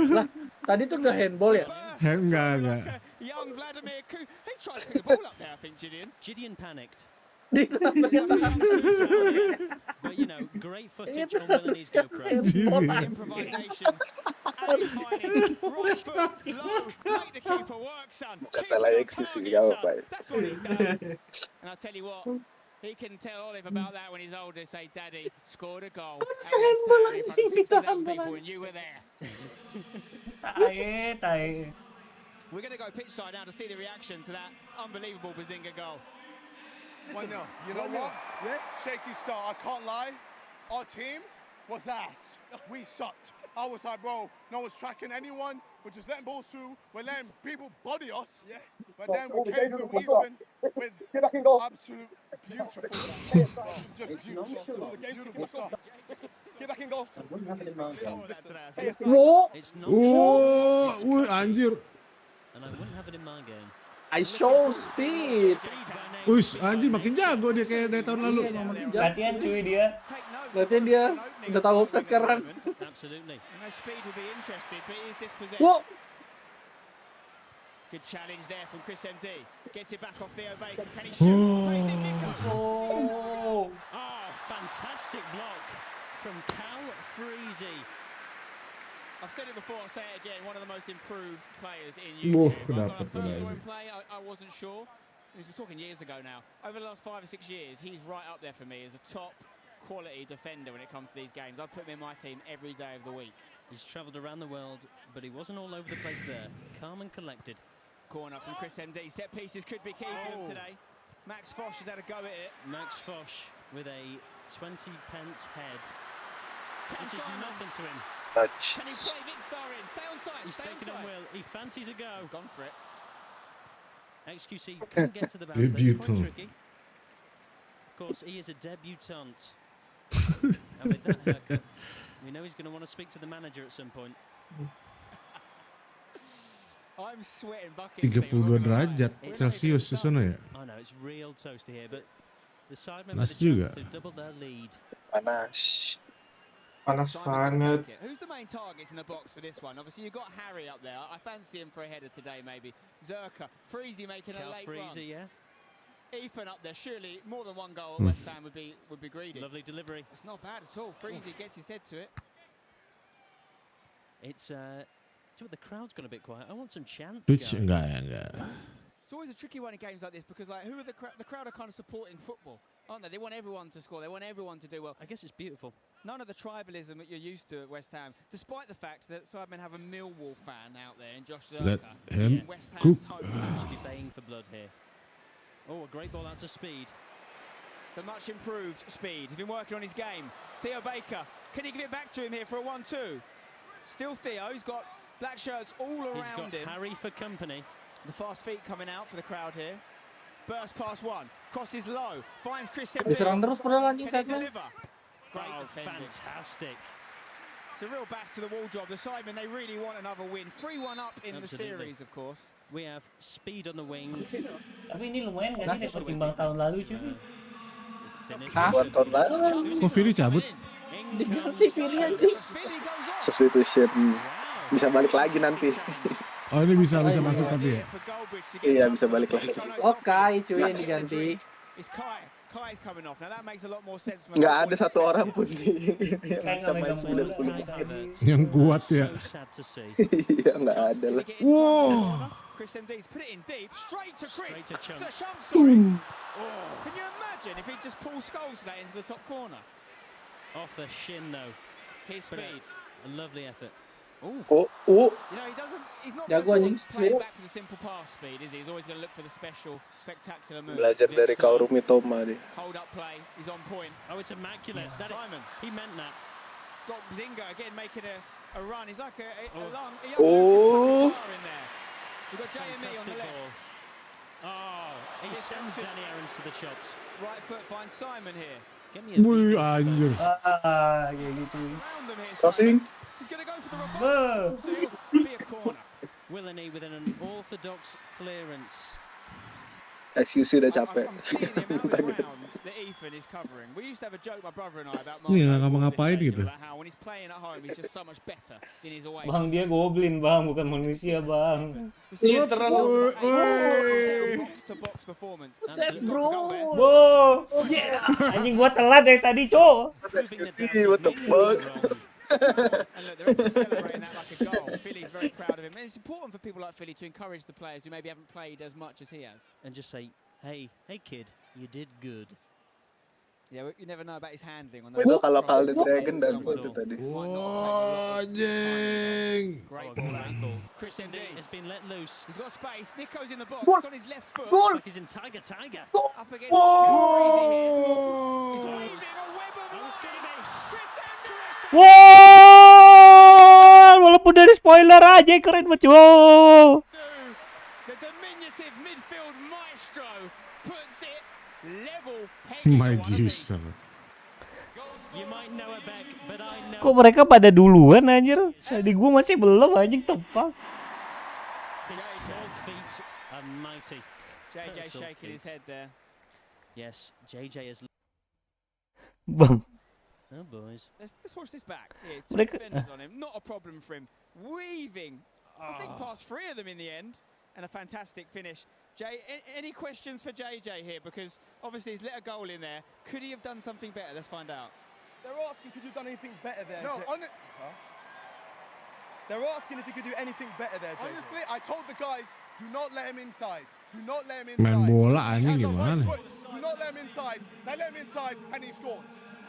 Lah, tadi tuh nggak handball ya? Enggak. Young Vladimir Ku. He's trying to pick the ball up there, I think, Gideon. Gideon panicked. Di But you know, great footage on Will and his GoPro. Improvisation at its finest. Right foot, low, make the keeper work, son. Salah Xqc gak apa-apa. That's what he's done. And I'll tell you what, he can tell Olive about that when he's older. Say, Daddy scored a goal. People, and you were there. Tai. We're going to go pitch side now to see the reaction to that unbelievable Bazinga goal. Listen, you know what? Yeah? Shaky start, I can't lie. Our team was ass. We sucked. I was like, bro, no one's tracking anyone. We're just letting balls through. We're letting people body us. Yeah. But then we came through even with absolute beautiful stuff. Just beautiful. Beautiful stuff. Get back in goal. It's not. Oh, anjir. And I wouldn't have it in my game. I show speed. Ush, anjir makin jago dia kayak dari tahun lalu. Latihan cuy dia. Latihan dia. Udah tahu offset sekarang. Absolutely. No speed would be interested, but is dispossessed. Whoa. Good challenge there from Chris MD. Gets it back off Theo Baker. Can he shoot? Oh. Oh, fantastic block from Cal Freezy. I've said it before, I'll say it again, one of the most improved players in Wah, YouTube. When I dapat first saw lagi. him play, I wasn't sure. We're talking years ago now. Over the last 5 or 6 years, he's right up there for me as a top quality defender when it comes to these games. I'd put him in my team every day of the week. He's travelled around the world, but he wasn't all over the place there. Calm and collected. Corner from Chris MD. Set pieces could be key for them today. Max Fosh has had a go at it. Max Fosh with a 20 pence head, which is nothing to him. Can he play Vic Star in? Stay on side. He's taken on Will. He fancies a go. Gone for it. Xqc couldn't get to the bounce. It's quite Debutant. tricky. Of course, he is a debutant. And with that haircut, we know he's going to want to speak to the manager at some point. I'm sweating buckets. 32 derajat Celcius di sana ya. I know it's real toasty here, but the Sidemen Panas have a juga. chance to double their lead. Panas. Panas banget. Who's the main targets in the box for this one? Obviously, you've got Harry up there. I fancy him for a header today, maybe. Zerka, Freezy making a late run. Yeah. Ethan up there. Surely more than one goal at West Ham would be greedy. Lovely delivery. It's not bad at all. Freezy gets his head to it. It's the crowd's gone a bit quiet. I want some chants. Enggak. It's always a tricky one in games like this because, like, who are the crowd are kind of supporting football, aren't they? They want everyone to score. They want everyone to do well. I guess it's beautiful. None of the tribalism that you're used to at West Ham, despite the fact that Sidemen have a Millwall fan out there in Josh Zerka. Let him West cook. Ham's home. Should be baying for blood here. Oh, a great ball out to Speed. The much improved Speed. He's been working on his game. Theo Baker. Can he give it back to him here for a 1-2? Still Theo. He's got black shirts all around He's got him. Harry for company. The fast feet coming out for the crowd here. Burst past one. Crosses low. Finds Chris Diserang terus padahal anjing Can he Sidemen. deliver? Great defending. Fantastic. It's a real back to the wall job. The Sidemen, they really want another win. 3-1 up in the series, of course. We have Speed on the wings. Tapi ini lumayan nggak sih daripada timbang tahun lalu cuy? Hah? Buat tahun lalu. Kok Vili cabut? Diganti Vili anjing. Substitution. Bisa balik lagi nanti. Oh ini bisa masuk tapi ya. Iya bisa balik lagi. Oh Kai cuy yang diganti. Kai's coming off. Now that makes a lot more sense. Nggak ada satu orang pun yang bisa main 90 menit. Yang kuat ya. Iya nggak ada lah. Wow. Chris MD's put it in deep, straight to Chris. Straight to Chunks. Can you imagine if he just pulls Scholes that into the top corner? Off the shin though. His speed. A lovely effort. Oh. You know, he's not Jago anjing playing back for the simple pass speed, is he? He's always going to look for the special, spectacular move. Belajar dari Kaoru Mitoma deh. Hold up play, he's on point. Oh, it's immaculate. Simon. He meant that. Got Zinga again making a run. He's like a young Oh. Lucas in there. We've got JME on the left. Oh, he sends Danny Aarons to the shops. Right foot finds Simon here. Get me a Wih anjir. Kayak gitu. Around them here, Crossing. He's going to go for the rebound. So it'll be a corner. Willany with an orthodox clearance. XQC udah capek. I'm seeing the amount of ground that Ethan is covering. We used to have a joke, my brother and I, about Ini nggak ngapa-ngapain gitu. about how when he's playing at home, he's just so much better in his away. Bang dia goblin bang, bukan manusia bang. Literal. Box-to-box performance. Set bro. Wow, yeah. Anjing gua telat dari tadi, Cok. XQC, what the fuck? And look, they're actually celebrating that like a goal. Philly's very proud of him. And it's important for people like Philly to encourage the players who maybe haven't played as much as he has. And just say, hey kid, you did good. Yeah, you never know about his handling on those. Itu kalau Kal the Dragon dan itu tadi. Anjing. Great ball. Chris MD has been let loose. He's got space. Nico's in the box. Goal. It's on his left foot. Goal. Like he's in Tiger. Up against Oh. He's waving a web of light. Chris Andrews. Wow, walaupun dari spoiler aja keren banget, Cok. The diminutive midfield maestro puts it level. My user. You might know it back, but I know. Kok mereka pada duluan anjir? Di gua masih belum anjing tepak. His small feet are mighty. JJ Personal shaking his feet. head there. Yes, JJ is. Bang. Oh boys. Let's watch this back. Yeah, two Mereka- defenders on him. Not a problem for him. Weaving. I think past three of them in the end. And a fantastic finish. Jay, any questions for JJ here? Because obviously he's let a goal in there. Could he have done something better? Let's find out. They're asking, could you have done anything better there? No, They're asking if you could do anything better there, JJ. honestly, I told the guys, do not let him inside. Do not let him inside. Main bola anjing As a gimana? first foot, do not let him inside. They let him inside and he scores.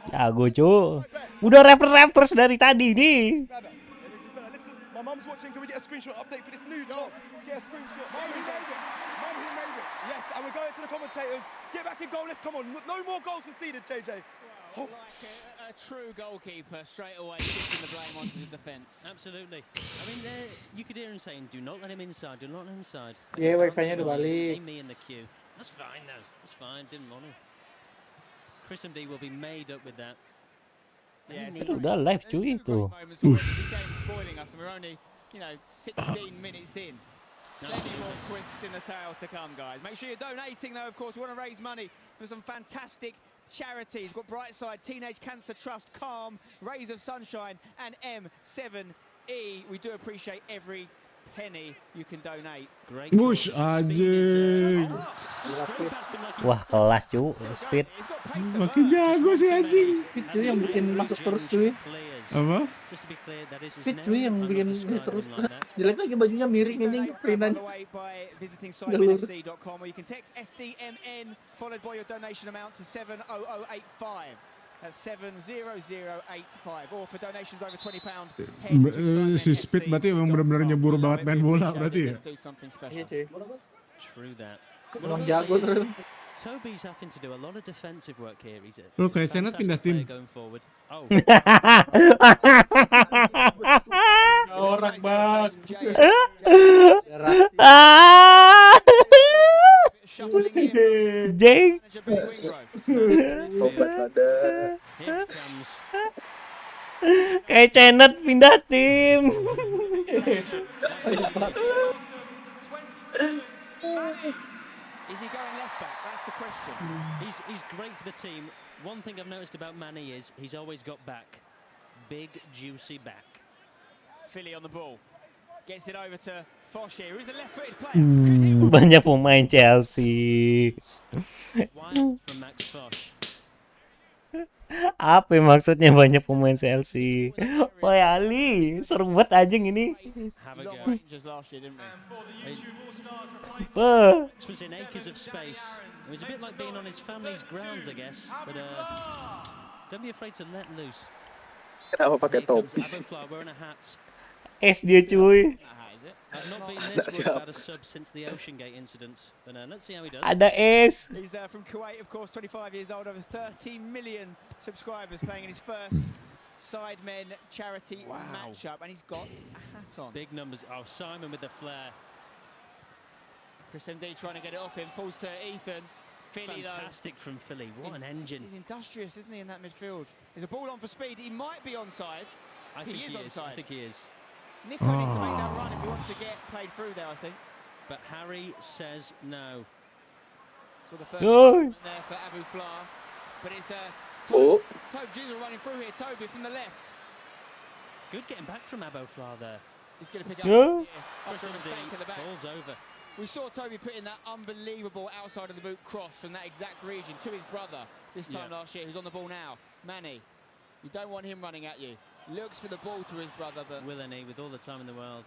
Jago, Cok. Udah rap terus dari tadi nih. Listen, my mum's watching. Can we get a screenshot update for this new top? Get a screenshot. Mum, he made it. Mum, he made it. Yes, and we're going to the commentators. Get back in goal. Let's come on. No more goals conceded, JJ. Like a true goalkeeper straight away shifting the blame onto the defence. Absolutely. I mean, you could hear him saying, "Do not let him inside. Do not let him inside." Yeah, wifi-nya udah See balik. me in the queue. That's fine though. That's fine. Didn't want to. Chris MD will be made up with that. Yeah, Udah live cuy itu. Moments already. This game's spoiling us, and we're only, 16 minutes in. Plenty more twists in the tail to come, guys. Make sure you're donating, though. Of course, we want to raise money for some fantastic charities. We've got Brightside, Teenage Cancer Trust, Calm, Rays of Sunshine, and M7E. We do appreciate every penny you can donate. Bush anjing. Wah, kelas cu, Speed. Makin jago sih anjing. Speed cuy yang bikin masuk terus cuy. Apa? Speed cuy yang bikin ini terus. Jelek lagi bajunya miring ini printannya. Visiting Nggak lurus. sidemenfc.com, or you can text SDMN followed by your donation amount to 70085. That's 70085. Or for donations over £20. Si Speed berarti emang benar-benar nyebur banget main bola berarti ya. Iya cuy. True that. Emang jago terus. Toby's having to do a lot of defensive work here. He's a Lo kayak Senat pindah tim. going forward. Oh. Orang bang. Jeng. Kayak Chenet pindah tim. Is he going left back? That's the question. He's great for the team. One thing I've noticed about Manny is he's always got back. Big, juicy back. Philly on the ball. Gets it over to Fosh here. Who's a left-footed player? Banyak pemain Chelsea. Wide from Max Fosh. Apa maksudnya banyak pemain Chelsea? Woi Ali, seru banget anjing ini. Have a go. Rangers last year, didn't we? This was in acres of space. It was a bit like being on his family's grounds, I guess. But don't be afraid to let loose. Kenapa pakai topi? Wearing a hat. Es dia cuy. I've not been this worried about a sub since the Ocean Gate incident. But let's see how he does. Ada es. He's from Kuwait, of course, 25 years old, over 30 million subscribers, playing in his first Sidemen charity matchup, and he's got a hat on. Big numbers. Oh, Simon with the flair. Chris MD trying to get it off him, falls to Ethan. Philly, Fantastic from Philly. What an engine. He's industrious, isn't he, in that midfield? There's a ball on for Speed. He might be onside. I think he is. Onside. I think he is. Nico needs to make that run if he wants to get played through there, I think. But Harry says no. So the first one there for Abu Fla. But it's Toby Jizzle running through here. Toby from the left. Good getting back from Abo Fla there. He's going to pick up Yeah. after a mistake at the back. Falls over. We saw Toby put in that unbelievable outside of the boot cross from that exact region to his brother this time last year, who's on the ball now. Manny, you don't want him running at you. Looks for the ball to his brother, but Willen with all the time in the world.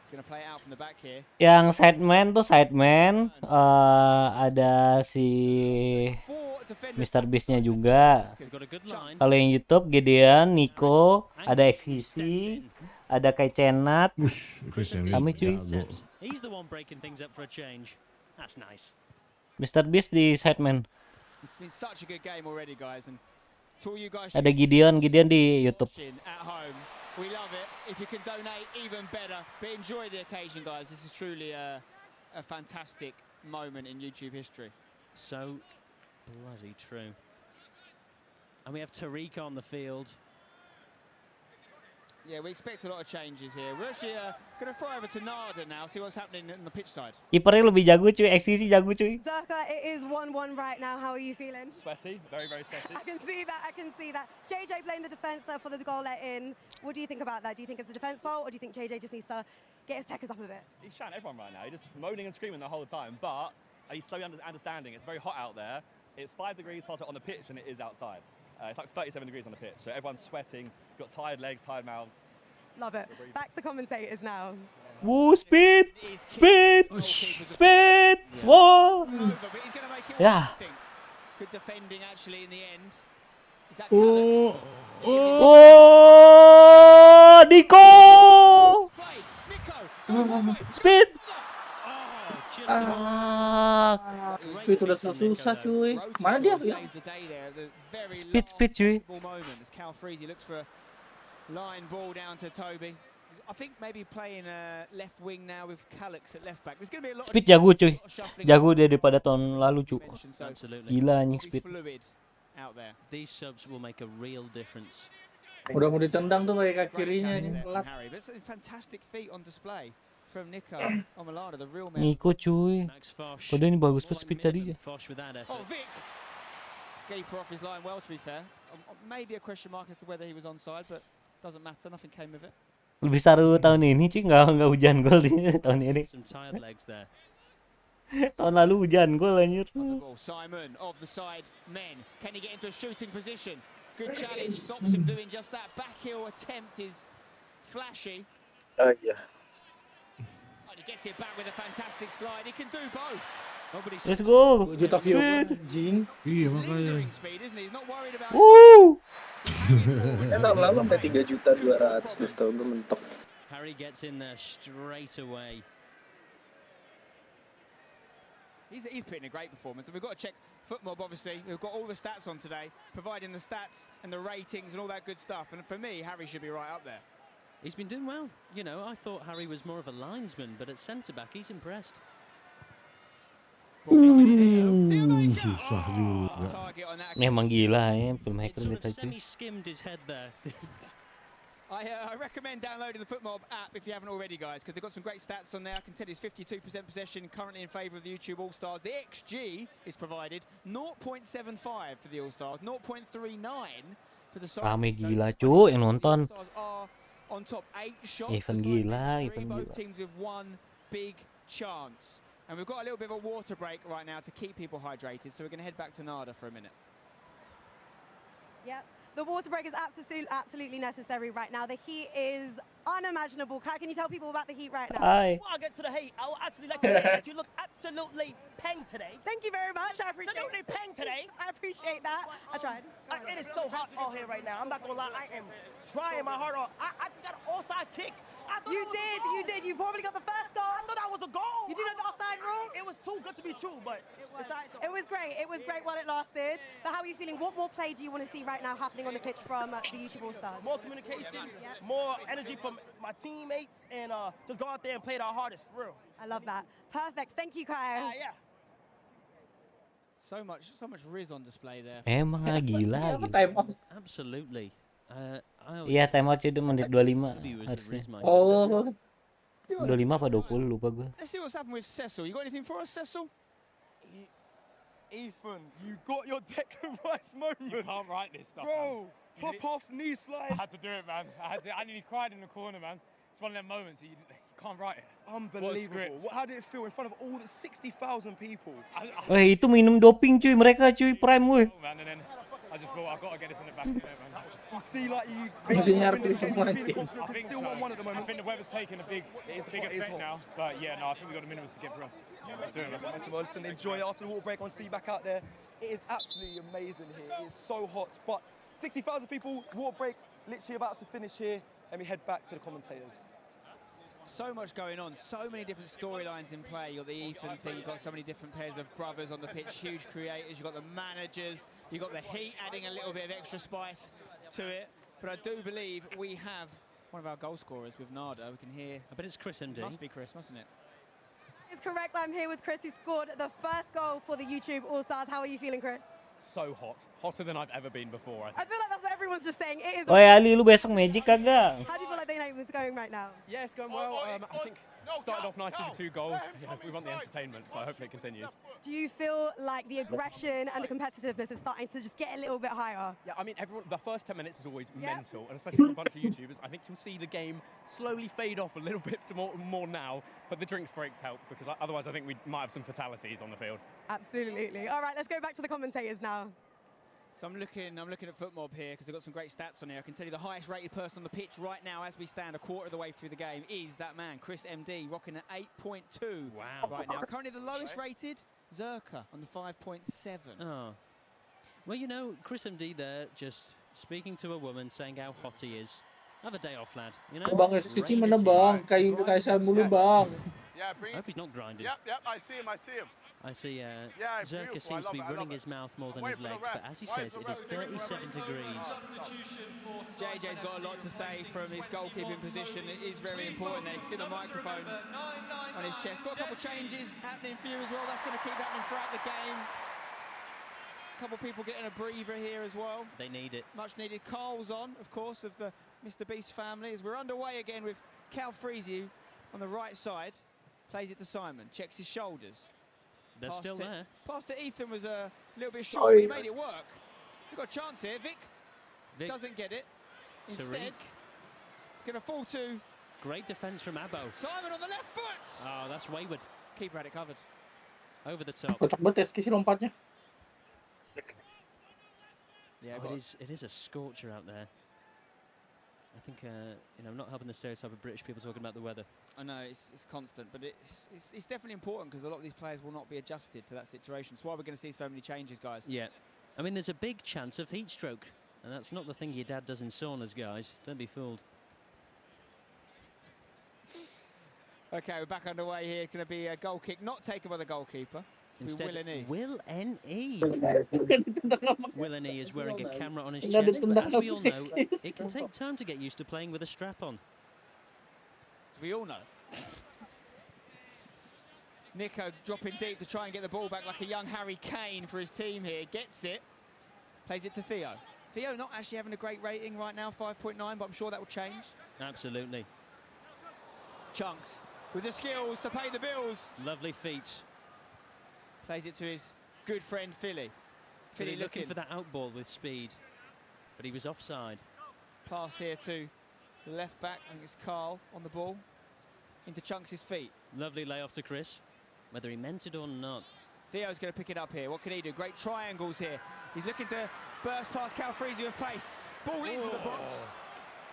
He's going to play it out from the back here. Yang sideman tuh sideman ada si Mr. Beast-nya juga. Kalau yang YouTube Gedeon, Nico, ada Xqc, ada kayak Cenat. Kami cuy. He's the one breaking things up for a change. That's nice. Mr. Beast di sideman. It's been such a good game already, guys, and to all you guys Ada Gideon di YouTube. at home, we love it. If you can donate, even better. But enjoy the occasion, guys. This is truly a fantastic moment in YouTube history. So bloody true. And we have Tariq on the field. Yeah, we expect a lot of changes here. We're actually going to throw over to Nada now, see what's happening on the pitch side. Kipernya lebih jago cuy, Xqc jago cuy. Zerka, it is 1-1 right now. How are you feeling? Sweaty, very, very sweaty. I can see that. JJ playing the defence there for the goal let in. What do you think about that? Do you think it's the defence fault, or do you think JJ just needs to get his techers up a bit? He's shouting at everyone right now. He's just moaning and screaming the whole time, but he's slowly understanding. It's very hot out there. It's 5 degrees hotter on the pitch than it is outside. It's like 37 degrees on the pitch, so everyone's sweating. Got tired legs, tired mouths. Love it. Back to commentators now. Woo, Speed! Speed! Speed! Whoa! Yeah. Good defending actually in the end. Oh, Nico! Speed! Speed udah susah cuy. Mana dia? Speed cuy. Line ball down to Toby. I think maybe playing left wing now with Calix at left back. There's going to be a lot Speed jago cuy. Jago dia daripada tahun lalu cuy. Gila anjing Speed. Out there. These subs will make a real difference. Udah mau ditendang tuh pakai kaki kirinya ini. Harry, but it's a fantastic feat on display from Nico Omalana, the real man. Nico cuy. Padahal ini bagus banget Speed tadi ya. Oh, Vic. keeper off his line well, to be fair. Maybe a question mark as to whether he was onside, but doesn't matter. Nothing came of it. Lebih seru tahun ini cuy, nggak hujan gol tahun ini. Some tired legs there. Tahun lalu hujan gol anjir. Simon of the side men. Can he get into a shooting position? Good challenge, stops him doing just that. Back heel attempt is flashy. Oh yeah. And he gets it back with a fantastic slide. He can do both. Let's go. Juta view anjing. Iya makanya. Speed, isn't he? He's not worried about Lama-lama sampai 3.200.000 di setahun tuh mentok. Harry gets in there straight away. He's putting a great performance, and we've got to check FootMob, obviously. We've got all the stats on today, providing the stats and the ratings and all that good stuff. And for me, Harry should be right up there. He's been doing well. You know, I thought Harry was more of a linesman, but at centre-back, he's impressed. Susah juga. Memang gila ya filmmaker kita cuy. Semi-skimmed his head there. I recommend downloading the FootMob app if you haven't already, guys, because they've got some great stats on there. I can tell you it's 52% possession, currently in favour of the YouTube All-Stars. The XG is provided, 0.75 for the All-Stars, 0.39 for the side. Rame gila cuy yang nonton. On top 8 shots. Event gila, event both gila. teams with one big chance. And we've got a little bit of a water break right now to keep people hydrated, so we're going to head back to Nada for a minute. Yep. The water break is absolutely necessary right now. The heat is unimaginable. Kai, can you tell people about the heat right now? Hi. Before I get to the heat, I would actually like to say that you look absolutely peng today. Thank you very much. I appreciate Absolutely peng today. I appreciate that. I tried. It is so hot out here right now. I'm not gonna lie, I am trying my heart off. I just got an offside kick. You did. You probably got the first goal. I thought that was a goal. You didn't know the offside rule? It was too good to be true, but It was great. It was great while it lasted. But how are you feeling? What more play do you want to see right now happening on the pitch from the YouTube All-Stars? more communication, more energy from my teammates, and just go out there and play it our hardest, for real. I love that. Perfect. Thank you, Kai. Yeah. So much Riz on display there. Emang gila gitu. Time out. Absolutely. Iya time out cuy itu menit 25 harusnya. Oh. 25 apa 20 lupa gue. Let's see what's happened with Cecil. You got anything for us, Cecil? Ethan, you got your Declan Rice moment. You can't write this stuff, bro. man. Top off knee slide. I had to do it, man. I nearly cried in the corner, man. It's one of them moments you can't write it. Unbelievable. How did it feel in front of all the 60,000 people? Itu minum doping cuy mereka cuy prime gue. Man, and then I just thought I've got to get this in the back of there, man. You see, like you. I I think the weather's taking a big effect now, but yeah, no, I think we got the minimums to get through. Let's do it, man. Well, listen, enjoy it after the water break on Sea back out there. It is absolutely amazing here. It is so hot, but 60,000 people, water break literally about to finish here, and we head back to the commentators. So much going on, so many different storylines in play. You've got the Ethan thing, you've got so many different pairs of brothers on the pitch, huge creators, you've got the managers, you've got the heat adding a little bit of extra spice to it. But I do believe we have one of our goal scorers with Nada. We can hear. I bet it's Chris MD. Must be Chris, mustn't it? It's correct. I'm here with Chris, who scored the first goal for the YouTube All-Stars. How are you feeling, Chris? So hot. Hotter than I've ever been before, I I feel like that's what everyone's just saying. It is. Oi Ali, lu besok Magic kagak? How do you feel like the game's going right now? Yeah, it's going well. I think started off nicely with 2 goals. Yeah, we want the entertainment, so hopefully it continues. Do you feel like the aggression and the competitiveness is starting to just get a little bit higher? Yeah, I mean, the first 10 minutes is always mental, and especially for a bunch of YouTubers. I think you'll see the game slowly fade off a little bit to more now, but the drinks breaks help, because otherwise I think we might have some fatalities on the field. Absolutely. All right, let's go back to the commentators now. So I'm looking at FootMob here because they've got some great stats on here. I can tell you the highest rated person on the pitch right now as we stand a quarter of the way through the game is that man, Chris MD, rocking an 8.2 right now. Currently the lowest rated, Zerka on the 5.7. Oh. Well, you know, Chris MD there just speaking to a woman saying how hot he is. Have a day off, lad. You know? Bang, Cici mana bang? Kayak saya mulu bang. I hope he's not grinding. Yep, I see him. I see it's Zerka beautiful. seems to be I love running it. his mouth more than Wait his for the legs, but ref. as he Wait says, for it the is ref. 37 degrees. JJ's got a lot to say from his goalkeeping position. It is very important there. You can see the microphone on his chest. Got a couple of changes happening for you as well. That's going to keep happening throughout the game. A couple of people getting a breather here as well. They need it. Much needed. Carl's on, of course, of the Mr. Beast family. As we're underway again with Cal Freezy on the right side. Plays it to Simon. Checks his shoulders. They're still there. Pass to Ethan was a little bit short, but he made it work. We've got a chance here. Vic doesn't get it. Instead, it's going to fall to... Great defence from Abo. Simon on the left foot! Oh, that's wayward. Keeper had it covered. Over the top. Kocak banget Xqc sih lompatnya. Yeah, it is a scorcher out there. I think, you know, I'm not helping the stereotype of British people talking about the weather. I know, it's constant, but it's definitely important because a lot of these players will not be adjusted to that situation. That's why we're going to see so many changes, guys. Yeah. I mean, there's a big chance of heat stroke, and that's not the thing your dad does in saunas, guys. Don't be fooled. Okay, we're back underway here. It's going to be a goal kick, not taken by the goalkeeper. Instead, Will N.E. Will N.E. is wearing a camera on his chest, but as we all know, it can take time to get used to playing with a strap on. As we all know. Nico dropping deep to try and get the ball back like a young Harry Kane for his team here. Gets it, plays it to Theo. Theo not actually having a great rating right now, 5.9, but I'm sure that will change. Absolutely. Chunks with the skills to pay the bills. Lovely feet. Plays it to his good friend Philly. Philly looking for that out ball with speed, but he was offside. Pass here to the left back, I think it's Carl on the ball, into Chunks' feet. Lovely layoff to Chris, whether he meant it or not. Theo's going to pick it up here. What can he do? Great triangles here. He's looking to burst past Calfreezy with pace. Ball into the box.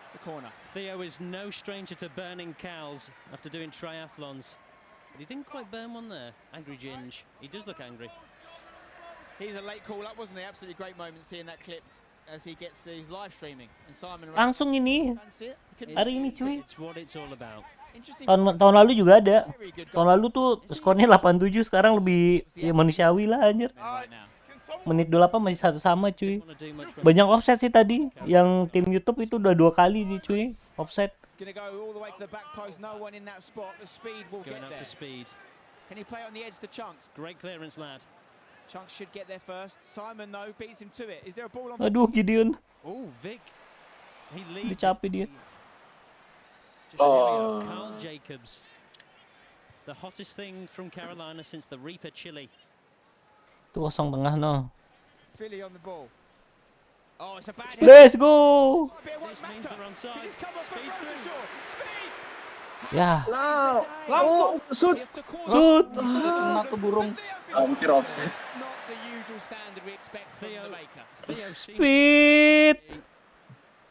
It's a corner. Theo is no stranger to burning cows after doing triathlons. But he didn't quite burn one there. Angry Ginge. He does look angry. He's a late call-up, wasn't he? Absolutely great moment seeing that clip as he gets these live streaming. And Simon Langsung ini. Hari ini cuy. It's what it's all about. Tahun lalu juga ada. Tahun lalu tuh skornya 87, sekarang lebih ya, manusiawi lah anjir. Menit 28 masih satu sama cuy. Banyak offset sih tadi. Yang tim YouTube itu udah 2 kali nih cuy. Offset. Going to go all the way to the back post. No one in that spot. The speed will Going get out there. to speed. Can he play on the edge to Chunks? Great clearance, lad. Chunks should get there first. Simon, though, beats him to it. Is there a ball on? Aduh, Gideon. Oh, Vic. He leads. Udah capek dia. Carl Jacobs. The hottest thing from Carolina since the Reaper chili. Itu kosong tengah no. Philly on the ball. Oh, it's a bad Let's go. This means they're onside. Speed through. Ya. Oh, shoot. Shoot. Kena ke burung. Hampir offset. Not the usual standard we expect from the maker. Speed.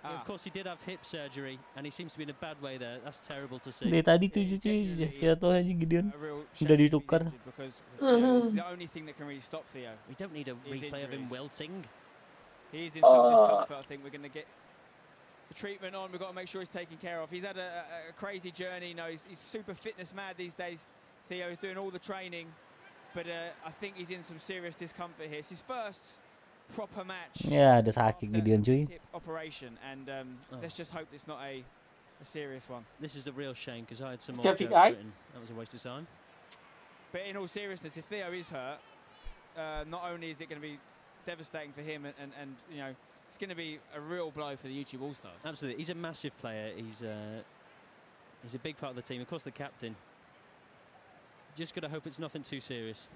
Of course, he did have hip surgery, and he seems to be in a bad way there. That's terrible to see. Dari tadi tuh cuy, kita tahu aja Gideon udah ditukar. Because it's the only thing that can really stop Theo. We don't need a replay of him wilting. He's in some discomfort. I think we're going to get the treatment on. We've got to make sure he's taken care of. He's had a crazy journey. You know, he's super fitness mad these days. Theo is doing all the training, but I think he's in some serious discomfort here. It's his first proper match. Ya, ada sakit Gideon cuy. Operation, and let's just hope it's not a serious one. This is a real shame because I had some more Celtic jokes eye. written. That was a waste of time. But in all seriousness, if Theo is hurt, not only is it going to be devastating for him, and you know, it's going to be a real blow for the YouTube All-Stars. Absolutely, he's a massive player. He's a big part of the team. Of course, the captain. Just got to hope it's nothing too serious.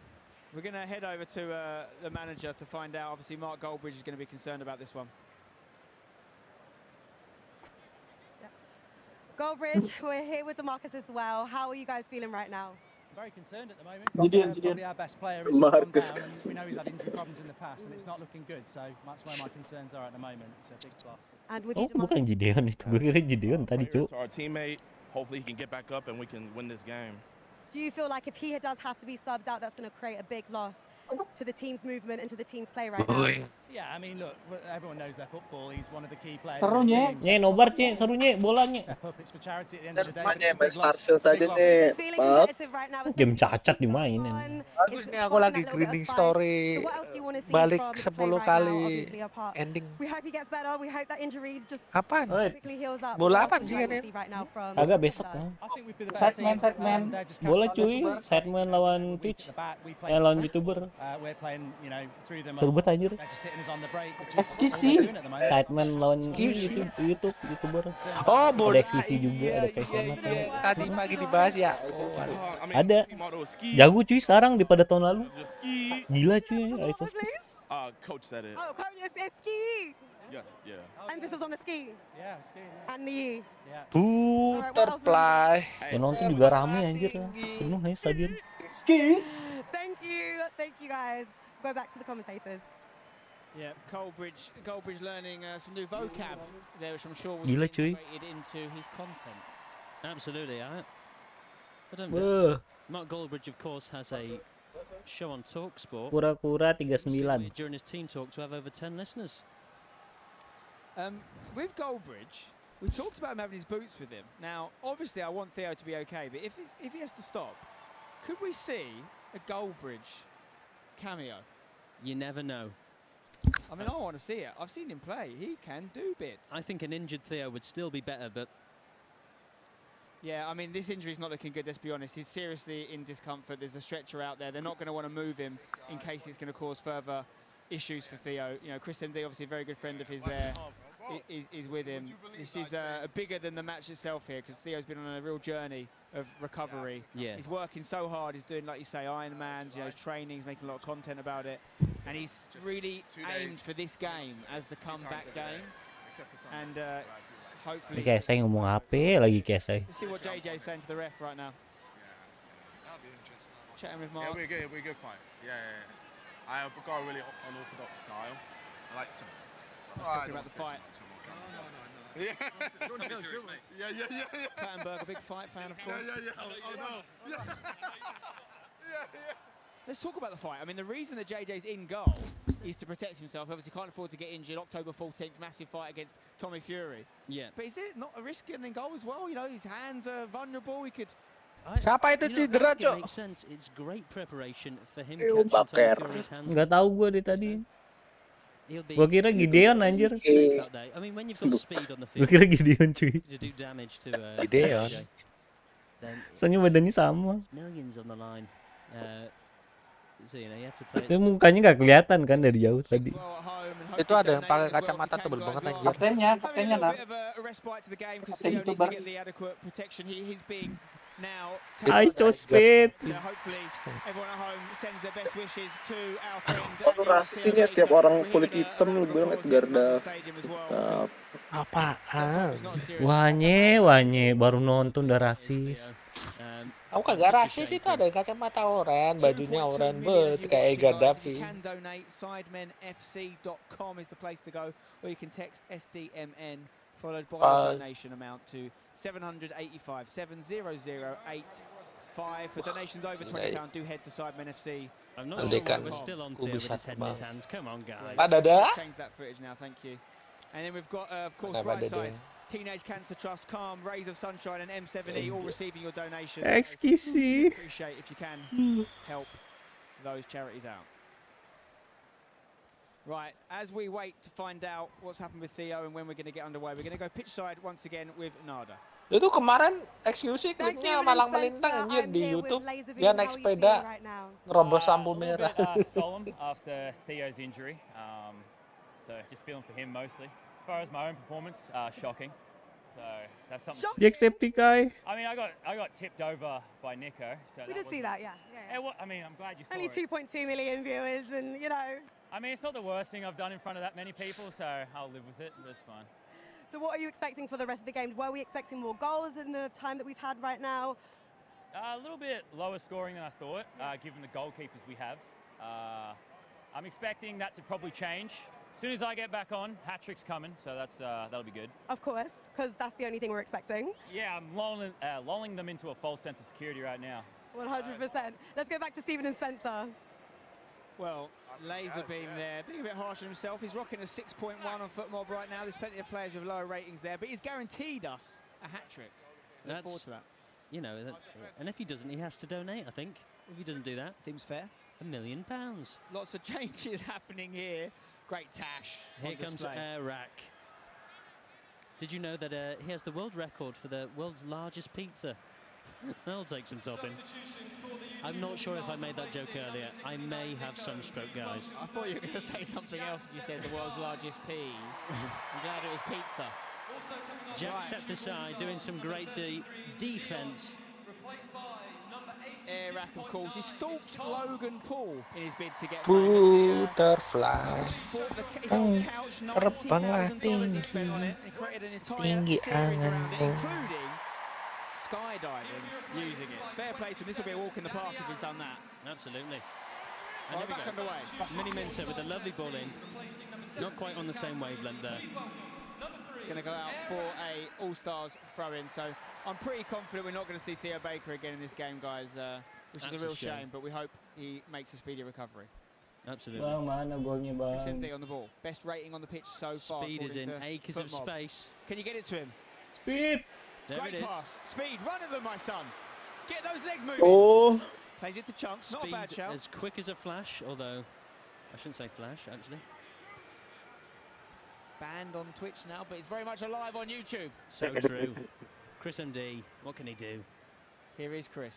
We're going to head over to the manager to find out. Obviously, Mark Goldbridge is going to be concerned about this one. Goldbridge, we're here with DeMarcus as well. How are you guys feeling right now? Very concerned at the moment. Gideon. Probably our best player is come down, and we know he's had injury problems in the past, and it's not looking good. So that's where my concerns are at the moment. It's a big block. And with Oh, bukan Gideon itu. Gue kira Gideon tadi cuy. Our teammate, hopefully he can get back up and we can win this game. Do you feel like if he does have to be subbed out, that's going to create a big loss to the team's movement and to the team's play right now? Yeah, I mean, look, everyone knows their football. He's one of the key players. Seru nye. Nye Nobar cie, seru nye bolanya. It's for charity at the end of the day. Semuanya main Starfield saja nih, Pak. Game cacat dimainin. Bagus nih, aku lagi grinding story balik 10 kali ending. We hope he gets better. We hope that injury just Apaan? quickly heals up. Bola apaan sih kan? Agak besok ya. Sidemen. Bola Boleh cuy, Sidemen lawan Twitch. Lawan YouTuber. Seru banget anjir. Xqc. Sidemen lawan YouTuber. Oh, Ada XQC juga, ada Passion. Tadi pagi dibahas ya. Oh, ada. Jago cuy sekarang daripada tahun lalu. Gila cuy, ISO ski. Coach said it. Oh, coach said ski. Yeah. Emphasis on the ski. Yeah, ski. And the Butterfly. Yang nonton juga rame anjir. Penuh ya stadion. Ski. Thank you guys. Go back to the commentators. Yeah, Goldbridge learning some new vocab there, which I'm sure was Gila, cuy. integrated into his content. Absolutely. I don't know. Mark Goldbridge, of course, has a show on TalkSport. Kura-kura 39. During his team talk to have over 10 listeners. With Goldbridge, we talked about him having his boots with him. Now, obviously, I want Theo to be okay, but if he has to stop, could we see a Goldbridge cameo? You never know. I mean, I want to see it. I've seen him play. He can do bits. I think an injured Theo would still be better, but... Yeah, I mean, this injury's not looking good, let's be honest. He's seriously in discomfort. There's a stretcher out there. They're not going to want to move him in case it's going to cause further issues for Theo. You know, Chris MD, obviously a very good friend of his there, is with him. This is bigger than the match itself here, because Theo's been on a real journey of recovery. Yeah. He's working so hard. He's doing, like you say, Ironmans, you know, he's training, he's making a lot of content about it. And he's really aimed for this game as the comeback game. And hopefully... Kayak saya ngomong apa lagi kayak saya. Let's see what JJ's saying to the ref right now. That'll be interesting. Chatting with Mark. Yeah, we're good fight. Yeah. I've got a really unorthodox style. I like to... Talking about the fight. No. Yeah. Plattenberg, a big fight fan, of course. Yeah. Oh no. Yeah. Let's talk about the fight. I mean, the reason that JJ's in goal is to protect himself. Obviously, can't afford to get injured. October 14th, massive fight against Tommy Fury. Yeah. But is it not a risk getting in goal as well? You know, his hands are vulnerable. He could... Siapa itu cedera, Cok? It makes sense. It's great preparation for him Baker. catching Tommy Fury's hands. Nggak tahu gue dari tadi. Gua kira Gideon anjir. I mean, when you've got speed on the field. Gua kira Gideon cuy. To do damage to Gideon. Soalnya badannya sama. Millions on the line. So, you know, you have to play Tapi mukanya nggak kelihatan kan dari jauh tadi. Itu ada yang pakai kacamata tebel banget anjir. Kaptennya nah. Kapten YouTuber. ISO speed. Rasisnya setiap orang kulit hitam lu bilang itu Garda. Apaan? Wanye baru nonton udah rasis. Aku kagak rasis, itu ada kacamata oranye, bajunya oranye banget kayak Gaddafi. Sidemenfc.com is the place to go, or you can text SDMN followed by a donation amount to 785 70085. For donations over £20, do head to Sidemen FC. I'm not sure why we're still on Theo with his head in his hands. Come on, guys. Change that footage now, thank you. And then we've got, of course, Brightside, Teenage Cancer Trust, Calm, Rays of Sunshine, and M7E all receiving your donation. XQC. Appreciate if you can help those charities out. Right, as we wait to find out what's happened with Theo and when we're going to get underway, we're going to go pitch side once again with Nada. Itu kemarin XQC klipnya malang melintang anjir di YouTube. Dia naik sepeda ngerobos lampu merah. Solemn after Theo's injury. So just feeling for him mostly. As far as my own performance, shocking. So that's something. Jacksepticeye. I mean, I got tipped over by Nico. So we did see that, yeah. I mean, I'm glad you saw Only it. 2.2 million viewers, and you know. I mean, it's not the worst thing I've done in front of that many people, so I'll live with it. That's fine. So what are you expecting for the rest of the game? Were we expecting more goals in the time that we've had right now? A little bit lower scoring than I thought, given the goalkeepers we have. I'm expecting that to probably change. As soon as I get back on, hat-trick's coming, so that'll be good. Of course, because that's the only thing we're expecting. Yeah, I'm lulling them into a false sense of security right now. 100%. Let's go back to Stephen and Spencer. Well, Laser Beam there, being a bit harsh on himself. He's rocking a 6.1 on FootMob right now. There's plenty of players with lower ratings there, but he's guaranteed us a hat-trick. Look forward to that. You know, and if he doesn't, he has to donate, I think. If he doesn't do that. Seems fair. £1 million. Lots of changes happening here. Great Tash. Here comes Rack. Did you know that he has the world record for the world's largest pizza? That'll take some topping. I'm not sure if I made that joke earlier. I may have sunstroke, guys. I thought you were going to say something else. You said the world's largest pea. I'm glad it was pizza. Jacksepticeye doing some great defense. Arak, of course, he stalked Logan Paul in his bid to get Butterfly, terbanglah tinggi, tinggi anganmu. Including skydiving, using it. Fair play to him. This will be a walk in the park if he's done that. Absolutely. And here we go. Mini Minter with a lovely ball in. Not quite on the same wavelength there. Going to go out for a All-Stars throw-in, so I'm pretty confident we're not going to see Theo Baker again in this game, guys, which is a real shame, but we hope he makes a speedy recovery. Absolutely. Bang, mana golnya, Bang? on the ball. Best rating on the pitch so far. Speed is in acres of space. Can you get it to him? Speed! There Great it is. pass. Speed, run at them, my son. Get those legs moving. Oh. Plays it to Chunks, Speed not a bad shout. as quick as a flash, although I shouldn't say flash, actually. Banned on Twitch now, but it's very much alive on YouTube. So true. Chris MD, what can he do? Here is Chris.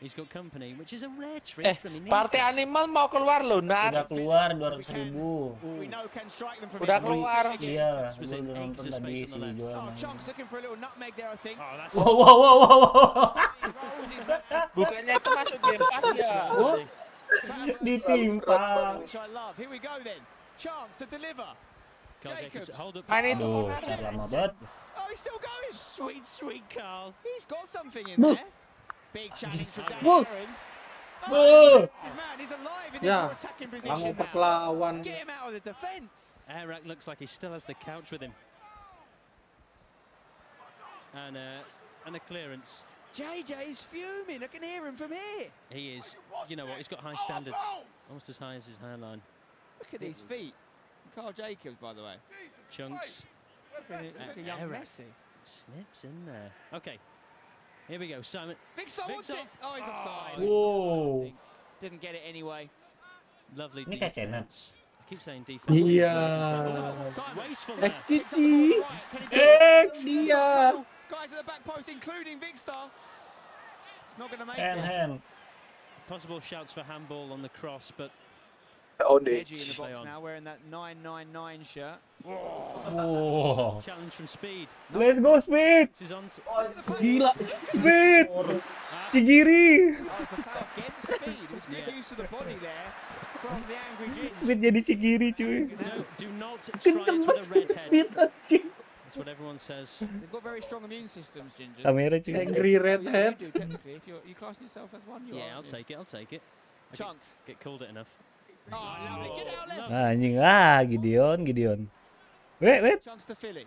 He's got company, which is a rare treat from him. Party Animal mau keluar loh, Nat. Udah keluar 200.000. We know can strike them from Udah keluar. Iya, gue udah nonton tadi si jual. Chunks looking for a little nutmeg there, I think. Wow. Bukannya itu masuk game pass ya? Ditimpa. Which I love. Here we go then. Chance to deliver. Jacobs. Hold up. Aduh, lama banget. Oh, he's still going. Sweet, sweet Carl. He's got something in there. Big challenge from Danny Aaron's. Man, he's alive in this Ya, more attacking langsung position now. perlawan. Get him out of the defence. Arak looks like he still has the couch with him. And a clearance. JJ's fuming. I can hear him from here. He is. You know what? He's got high standards. Almost as high as his hairline. Look at these feet. Carl Jacobs, by the way. Chunks. Look at young Arak Messi. snips in there. Okay. Here we go. Simon. Victor wants it. Oh, he's offside. Whoa. Didn't get it anyway. Lovely Ini kacenan. defense. I keep saying defense. Iya. Wasteful there. XQC. Dia. Guys at the back post, including Victor. It's not going to make Hand. Possible shouts for handball on the cross, but Edgy in the box now, wearing that 999 shirt. Wow. Challenge from Speed. Let's go, Speed. She's on. Gila. Speed. Cigiri. Against Speed. It was good use of the body there from the angry Ginger. Speed jadi Cigiri, cuy. Do not try it with a red head. Speed anjing. That's what everyone says. They've got very strong immune systems, Ginger. Kamera, cuy. Angry redhead. You do, technically. If you classing yourself as one, you Yeah, are. I'll take it. I'll take it. I Chunks. Get called it enough. Oh, lovely. Get out left. Anjing, Gideon. Wait. Chunks to Philly.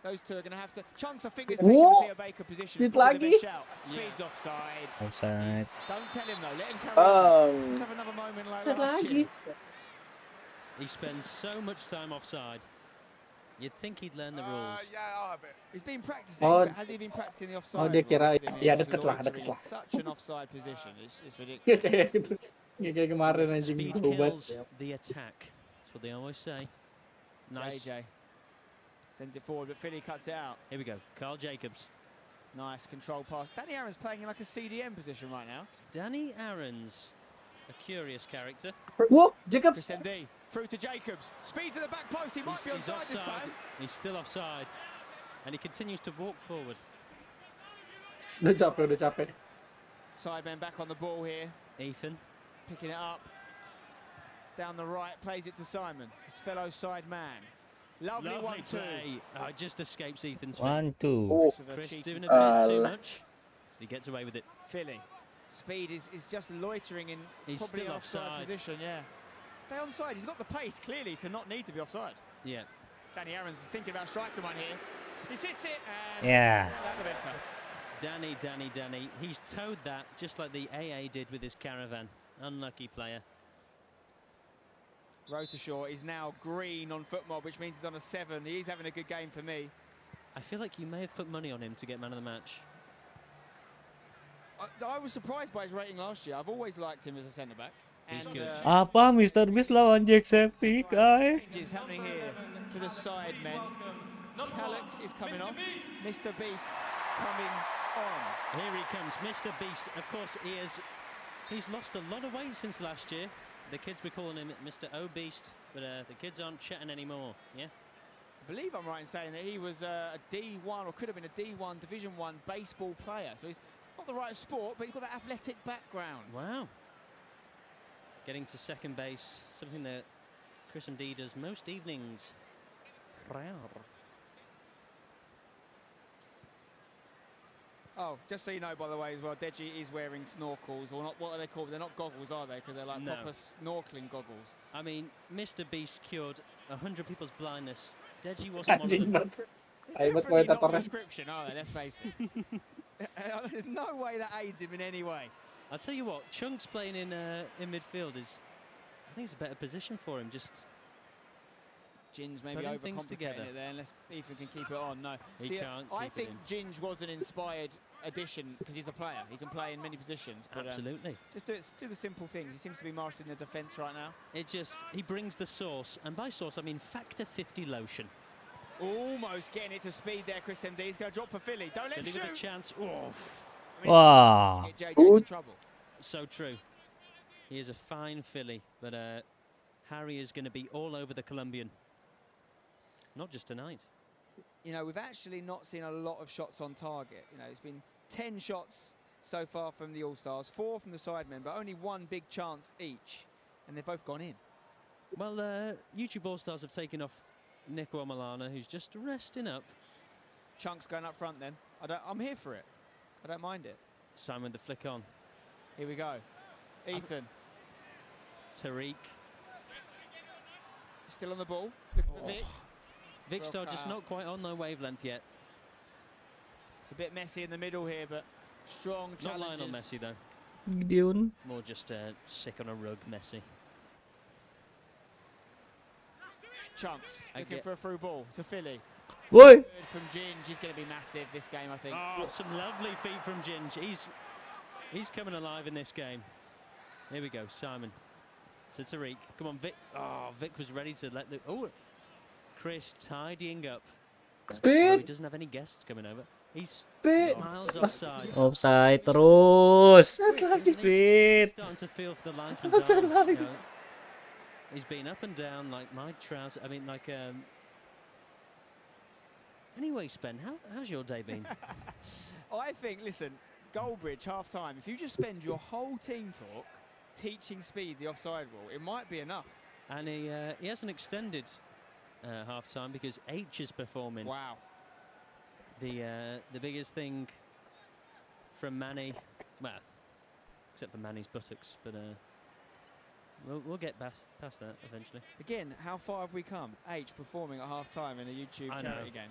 Those two are going to have to. Chunks, I think, is Whoa. taking the Theo Baker position. Speed Probably the lagi. best shout. Speed's offside. Offside. Don't tell him though. Let him carry on. Let's have another moment like Offside last lagi. year. He spends so much time offside. You'd think he'd learn the rules. Yeah, I'll have it. He's been practicing. Oh. But has he been practicing the offside? Oh, dia kira rule? ya He's deket lah. loitering in Such an offside position. It's Ya ridiculous. kayak kemarin anjing Speed obat. kills the attack. That's what they always say. Nice. JJ sends it forward, but Philly cuts it out. Here we go. Carl Jacobs. Nice control pass. Danny Aaron's playing in like a CDM position right now. Danny Aaron's a curious character. Whoa, Jacobs. Chris MD through to Jacobs. Speed to the back post. He might be He's onside this offside. time. He's still offside. And he continues to walk forward. Udah capek. Sidemen back on the ball here. Ethan. Picking it up. Down the right. Plays it to Simon. His fellow side man. Lovely 1-2. play. Oh, it just escapes Ethan's feet. 1-2. Chris doing a bit too much. He gets away with it. Philly. Speed is just loitering in He's probably still an offside offside. position, yeah. Stay onside. He's got the pace, clearly, to not need to be offside. Yeah. Danny Aaron's thinking about striking one here. He hits it and... Yeah. Danny. He's towed that just like the AA did with his caravan. Unlucky player. Rotershaw is now green on FootMob, which means he's on a 7. He's having a good game for me. I feel like you may have put money on him to get man of the match. I was surprised by his rating last year. I've always liked him as a centre-back. He's And, good. Apa Mr. Beast lawan Jacksepticeye? changes happening here for the Sidemen. Calix is coming off. Mr. Beast coming on. Here he comes, Mr. Beast. Of course, he's lost a lot of weight since last year. The kids were calling him Mr. O-Beast, but the kids aren't chatting anymore, yeah? I believe I'm right in saying that he was a D1, or could have been a D1 Division 1 baseball player. So he's not the right sport, but he's got that athletic background. Wow. Getting to second base, something that Chris MD does most evenings. Oh, just so you know, by the way, as well, Deji is wearing snorkels, or not. What are they called? They're not goggles, are they? Because they're like proper snorkeling goggles. I mean, Mr. Beast cured 100 people's blindness. Deji wasn't one of them. Definitely not prescription, are they? Let's face it. There's no way that aids him in any way. I'll tell you what, Chunk's playing in midfield is, I think it's a better position for him. Just Ginge maybe overcomplicating it there, unless Ethan can keep it on. No, he can't. I think Ginge was an inspired addition because he's a player. He can play in many positions. But, absolutely. Just do the simple things. He seems to be marshalling the defence right now. He brings the sauce, and by sauce I mean Factor 50 lotion. Almost getting it to speed there, Chris MD. He's going to drop for Philly. Don't let him shoot. A chance. Oh. Wow. JJ's in trouble. So true. He is a fine filly, but Harry is going to be all over the Colombian. Not just tonight. You know, we've actually not seen a lot of shots on target. You know, it's been 10 shots so far from the All-Stars, 4 from the Sidemen, but only 1 big chance each, and they've both gone in. Well, YouTube All-Stars have taken off Nico Milana, who's just resting up. Chunk's going up front then. I'm here for it. I don't mind it. Simon the flick on. Here we go. Ethan. Tariq. Still on the ball. Looking for Vic. Vic Star just not quite on their wavelength yet. It's a bit messy in the middle here, but strong challenges. Not Lionel Messi though. Gideon. More just sick on a rug Messi. Chunks looking for a through ball to Philly. Boy. From Ginge, he's going to be massive this game, I think. Oh, some lovely feet from Ginge. He's coming alive in this game. Here we go, Simon to Tariq. Come on, Vic. Oh, Vic was ready to let the. Oh, Chris tidying up. Speed. Oh, he doesn't have any guests coming over. He's miles offside. Offside terus. Speed. Starting to feel for the linesman's arm. You know, he's been up and down like my trousers. I mean, like. Anyway, Spen, how's your day been? I think, listen, Goldbridge, half-time, if you just spend your whole team talk teaching Speed the offside rule, it might be enough. And he hasn't extended half-time because H is performing. Wow. The biggest thing from Manny, well, except for Manny's buttocks, but we'll get past that eventually. Again, how far have we come? H performing at half-time in a YouTube charity game.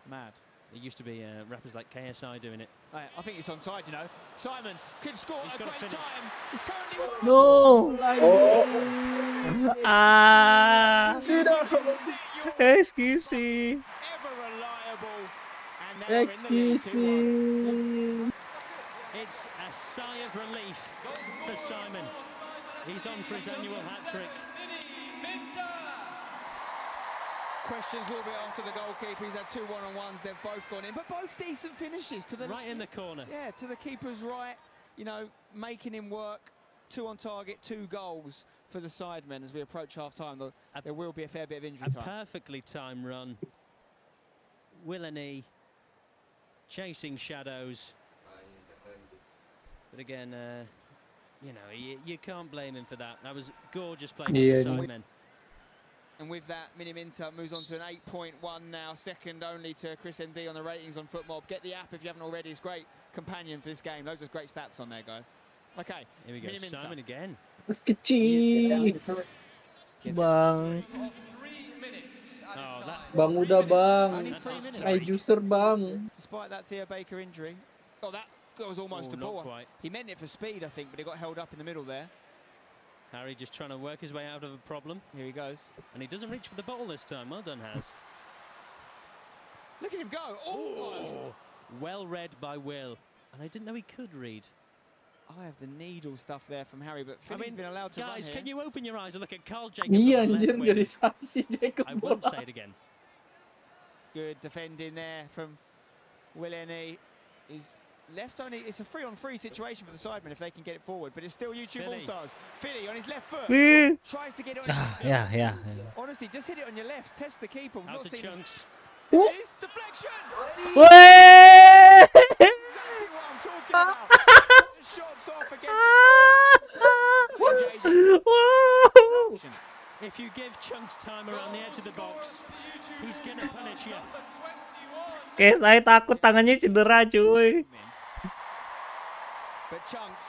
Mad. It used to be rappers like KSI doing it. I think it's onside, you know. Simon could score at a great time. He's currently... No! Ah! Xqc! Ever reliable. Xqc! It's a sigh of relief for Simon. He's on for his annual hat-trick. Questions will be asked to the goalkeeper. He's had 2 one-on-ones. They've both gone in, but both decent finishes. To the right in the corner. Yeah, to the keeper's right. You know, making him work. 2 on target, 2 goals for the Sidemen as we approach half-time. There will be a fair bit of injury time. A perfectly timed run. Willany chasing shadows. But again, you know, you can't blame him for that. That was gorgeous play from the Sidemen. And with that, Miniminter moves on to an 8.1 now, second only to Chris MD on the ratings on FootMob. Get the app if you haven't already. It's a great companion for this game. Loads of great stats on there, guys. Okay, here we go. Miniminter. Simon again. Xqc. Bang. Bang udah bang. My juicer bang. Despite that Theo Baker injury. Oh, that was almost a ball. Quite. He meant it for speed, I think, but it got held up in the middle there. Harry just trying to work his way out of a problem. Here he goes. And he doesn't reach for the bottle this time. Well done, Haz. Look at him go. Almost. Oh, well read by Will. And I didn't know he could read. I have the needle stuff there from Harry, but Philly's been allowed to guys, run can here. you open your eyes and look at Carl Jacobs? Iya anjir, nggak disasi Jacob. I won't say it again. Good defending there from Willeni is left only. It's a 3-on-3 situation for the Sidemen if they can get it forward, but it's still YouTube All-Stars. Philly on his left foot tries to get it on his yeah. Honestly, just hit it on your left. Test the keeper. We've Out not to seen Chunks. it is deflection. Weh! Exactly what I'm talking about. The shots off against. If you give Chunks time around the edge of the box, he's gonna punish you. Kayak saya takut tangannya cedera, cuy. But Chunks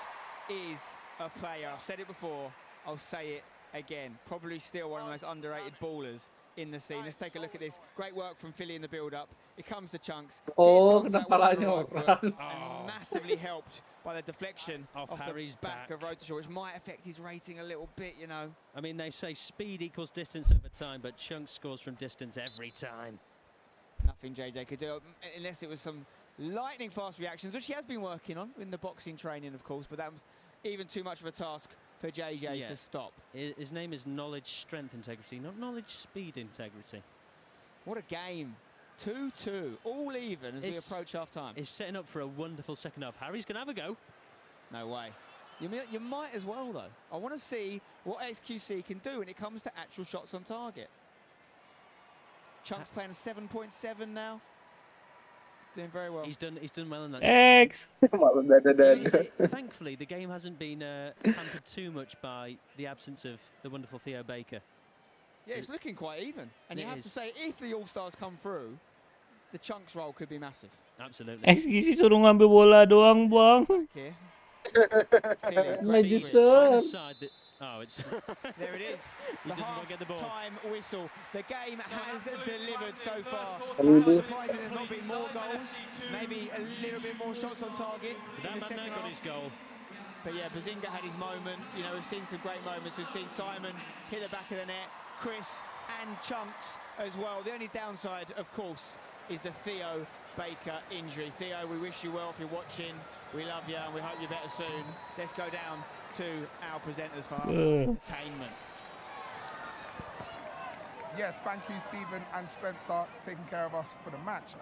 is a player. I've said it before. I'll say it again. Probably still one of the most underrated ballers in the scene. Let's take a look at this. Great work from Philly in the build-up. It comes to Chunks. Oh, kena palanya orang. And massively helped by the deflection off Harry's the back of Rotashaw, which might affect his rating a little bit, you know. I mean, they say speed equals distance over time, but Chunks scores from distance every time. Nothing JJ could do, unless it was some lightning-fast reactions, which he has been working on in the boxing training, of course, but that was even too much of a task for JJ to stop. His name is knowledge, strength, integrity, not knowledge, speed, integrity. What a game. 2-2, all even as we approach half-time. It's setting up for a wonderful second half. Harry's going to have a go. No way. You might as well, though. I want to see what XQC can do when it comes to actual shots on target. Chunks playing a 7.7 now. Doing very well. He's done well in that. X. Thankfully, the game hasn't been hampered too much by the absence of the wonderful Theo Baker. Yeah, it's looking quite even. And you have to say, if the All-Stars come through, the Chunks role could be massive. Absolutely. XQC suruh ngambil bola doang, Bang. Here. Maju, sir. Oh, it's there it is. The half-time whistle. The game has delivered so far. I'm surprised there's not been more goals. Maybe a little bit more shots on target. But that man got his goal. But yeah, Bazinga had his moment. You know, we've seen some great moments. We've seen Simon hit the back of the net, Chris and Chunks as well. The only downside, of course, is the Theo Baker injury. Theo, we wish you well if you're watching. We love you and we hope you're better soon. Let's go down to our presenters for our entertainment. Yes, thank you, Stephen and Spencer, taking care of us for the match.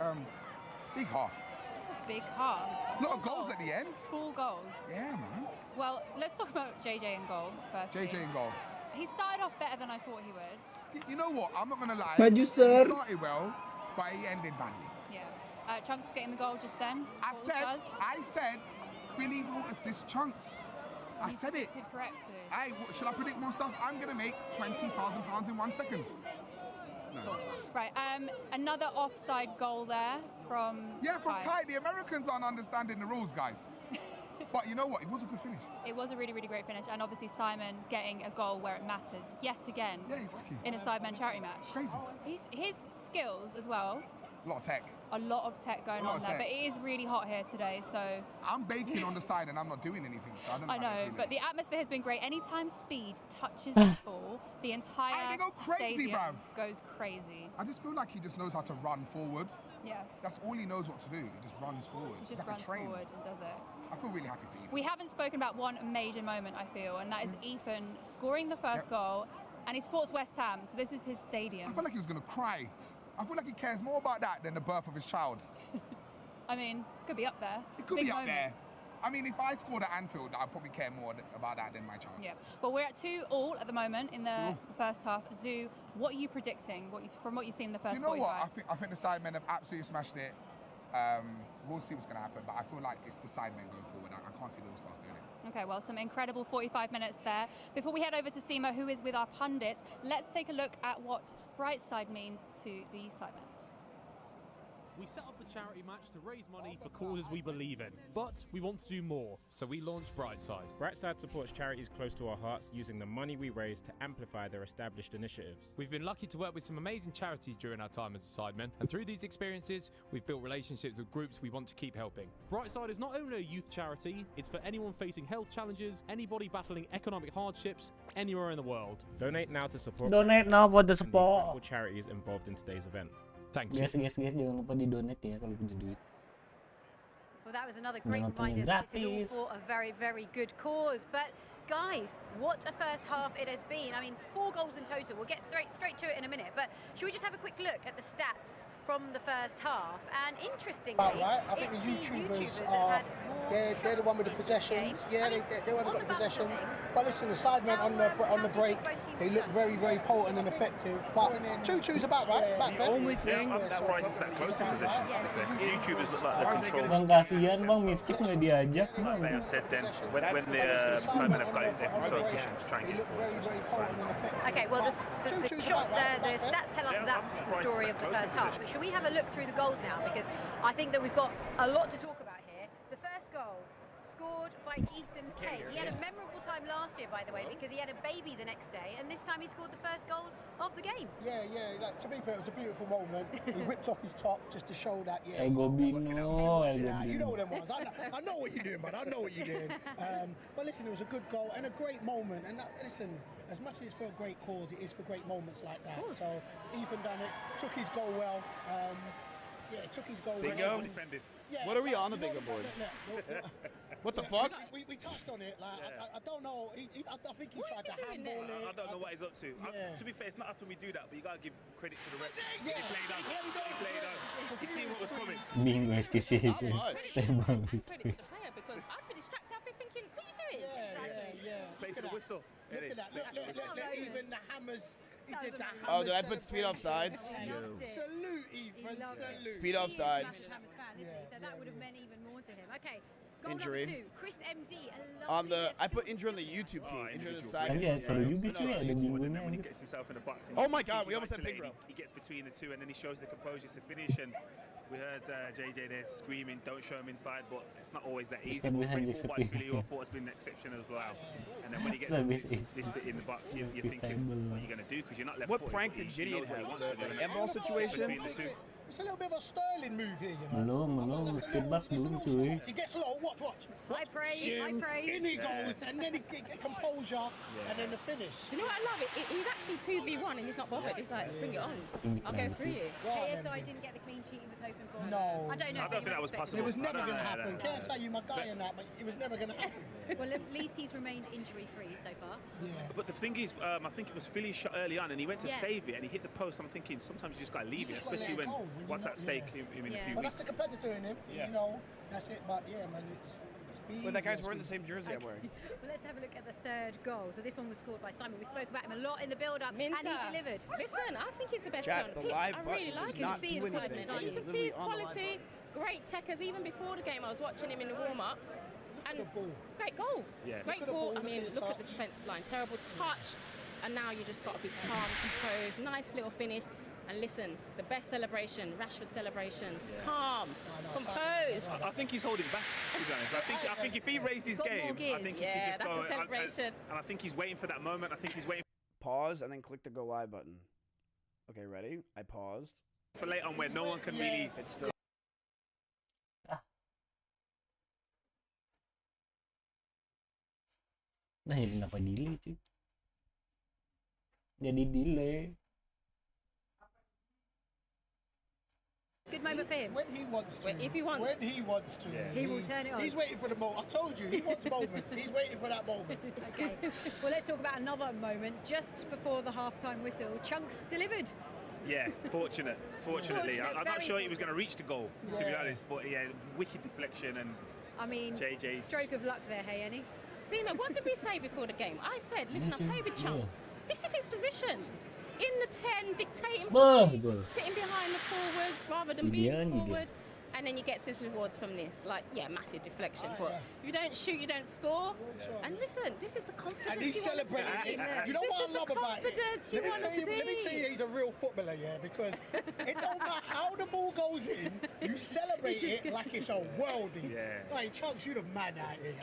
Big half. It's a big half. A lot of goals at the end. 4 goals. Yeah, man. Well, let's talk about JJ in goal first. JJ in goal. He started off better than I thought he would. You know what? I'm not going to lie. Maju, sir. He started well, but he ended badly. Yeah. Chunks getting the goal just then. I said, Philly will assist Chunks. I said it. Correctly. Should I predict more stuff? I'm going to make £20,000 in 1 second. No. Right, another offside goal there from Kai. The Americans aren't understanding the rules, guys. But you know what? It was a good finish. It was a really, really great finish. And obviously Simon getting a goal where it matters yet again. Yeah, exactly. In a Sidemen charity match. Crazy. His skills as well. A lot of tech. A lot of tech going on there, but it is really hot here today, so... I'm baking on the side and I'm not doing anything, so I don't know. I know, but the atmosphere has been great. Anytime speed touches the ball, the entire stadium goes crazy. I just feel like he just knows how to run forward. Yeah. That's all he knows what to do. He just runs forward. He just runs forward and does it. I feel really happy for Ethan. We haven't spoken about one major moment, I feel, and that is Ethan scoring the first goal, and he supports West Ham, so this is his stadium. I feel like he was going to cry. I feel like he cares more about that than the birth of his child. I mean, could be up there. It could be up there. I mean, if I scored at Anfield, I'd probably care more about that than my child. Yeah. Well, we're at 2-2 at the moment in the first half. Zoo, what are you predicting from what you've seen in the first 45? Do you know what? I think the Sidemen have absolutely smashed it. We'll see what's going to happen, but I feel like it's the Sidemen going forward. I can't see the All-Stars doing it. Okay, well, some incredible 45 minutes there. Before we head over to Sima, who is with our pundits, let's take a look at what Brightside means to the Sidemen. We set up the charity match to raise money for causes we believe in, but we want to do more, so we launched Brightside. Brightside supports charities close to our hearts using the money we raise to amplify their established initiatives. We've been lucky to work with some amazing charities during our time as a Sidemen, and through these experiences, we've built relationships with groups we want to keep helping. Brightside is not only a youth charity, it's for anyone facing health challenges, anybody battling economic hardships, anywhere in the world. Donate now to support. Donate now for the support. Charities involved in today's event. Thank you. Guys, jangan lupa di donate ya kalau punya duit. Well, that was another great reminder that this is all for a very, very good cause. But guys, what a first half it has been. I mean, 4 goals in total. We'll get straight to it in a minute, but should we just have a quick look at the stats from the first half? And interestingly, right. I think the YouTubers are they're the one with the possessions. Yeah, they haven't got the possessions. But listen, the Sidemen on the break, they look very, very potent and effective. But 2-2's about right. The only thing that rises that close in possession, because YouTubers look like they're controlling. Bang, kasihan bang, Mischief nggak diajak bang. They have said then when the Sidemen have got it, they're so efficient to try and get forward. Okay, well, the stats tell us that's the story of the first half. But should we have a look through the goals now? Because I think that we've got a lot to talk about here. The first goal, scored by Ethan Kane. He had a memorable time last year, by the way, because he had a baby the next day, and this time he scored the first goal of the game. Yeah. Like, to be fair, it was a beautiful moment. He whipped off his top just to show that. Yeah. Ego Bino. You know what them ones. I know what you're doing, man. I know what you're doing. But listen, it was a good goal and a great moment. And listen, as much as it's for a great cause, it is for great moments like that. So Ethan done it, took his goal well. Took his goal well. Yeah, what are we on the bigger board? What the fuck? We touched on it. Like I don't know. I think he tried to handball it. I don't know what he's up to. To be fair, it's not often we do that, but you gotta give credit to the ref. He played on. He seen what was coming. Bingung STC itu. Tembang credit to the player because I'd be distracted. I'd be thinking, what are you doing? Play to the whistle. Look at that. Look, even the hammers. He did the hammers. Oh, did I put speed offsides? Salute, Ethan. Salute. Speed offsides. So that would have meant even more to him. Okay, goal Injury. number 2, Chris MD. On the, I put injury on the YouTube team. Injury on the side. Oh my God, we almost had big row. He gets between the two and then he shows the composure to finish. And we heard JJ there screaming, "Don't show him inside," but it's not always that easy. But great ball by Filio, I thought has been an exception as well. And then when he gets to this bit in the box, you're thinking, what are you going to do? Because you're not left. What prank did Gideon have? The airball situation? It's a little bit of a Sterling move here, you know. Belum, skidbox belum cuy. He gets low, watch. I praise. In he goes, and then he get composure, and then the finish. Do you know what I love? He's actually 2v1 and he's not bothered. He's like, bring it on. I'll go through you. KSI didn't get the clean sheet he was hoping for. No. I don't know. I don't think that was possible. It was never going to happen. KSI, you my guy in that, but it was never going to happen. Well, at least he's remained injury-free so far. Yeah. But the thing is, I think it was Philly's shot early on, and he went to save it, and he hit the post. I'm thinking sometimes you just got to leave it, especially when what's at stake in a few weeks. But that's the competitor in him. You know, that's it. But yeah, man, it's. But that guy's wearing the same jersey I'm wearing. Well, let's have a look at the third goal. So this one was scored by Simon. We spoke about him a lot in the build-up, and he delivered. Listen, I think he's the best Chat, player on the the live pitch. I really button like does him. not do anything. You can see his quality. Great techers. Even before the game, I was watching him in the warm-up. And great goal. Great ball. I mean, look at the defensive line. Terrible touch. And now you just got to be calm, composed. Nice little finish. And listen, the best celebration, Rashford celebration, calm, composed. I think he's holding back, to be honest. I think if he raised his game, I think he could just that's go. a celebration. And I think he's waiting for that moment. I think he's waiting. Pause and then click the go live button. Okay, ready? I paused. For late on where no one can really. It's still. Nah, ini kenapa delay cuy? Jadi delay. Good moment for him. When he wants to. If he wants. When he wants to. He will turn it on. He's waiting for the moment. I told you, he wants moments. He's waiting for that moment. Okay. Well, let's talk about another moment. Just before the halftime whistle, Chunks delivered. Yeah, fortunately. I'm not sure he was going to reach the goal, to be honest. But yeah, wicked deflection and. I mean, JJ. Stroke of luck there, hey, Annie. Seema, what did we say before the game? I said, listen, I play with Chunks. This is his position. In the 10, dictating play, sitting behind the forwards rather than being forward. And then he gets his rewards from this. Like, yeah, massive deflection. But if you don't shoot, you don't score. And listen, this is the confidence And he's celebrating it. You know what I love about it? Let me tell you, he's a real footballer, yeah, because it don't matter how the ball goes in, you celebrate it like it's a worldie. Like, Chunks, you're the man out here.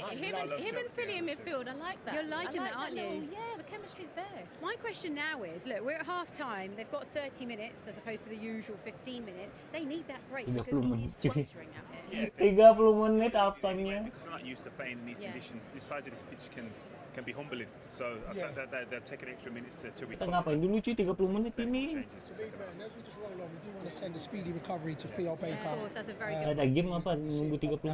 Him and Philly in midfield, I like that. You're liking that, aren't you? Yeah, the chemistry's there. My question now is, look, we're at half-time. They've got 30 minutes as opposed to the usual 15 minutes. They need that break because it is sweltering out here. 30 menit half-time-nya. Because they're not used to playing in these conditions. The size of this pitch can be humbling. So I think that they're taking extra minutes to recover. Ngapain dulu cuy 30 menit ini? To be fair, as we just roll on, we do want to send a speedy recovery to Theo Baker. Of course, that's a very good. Ada game apa nunggu 30 menit?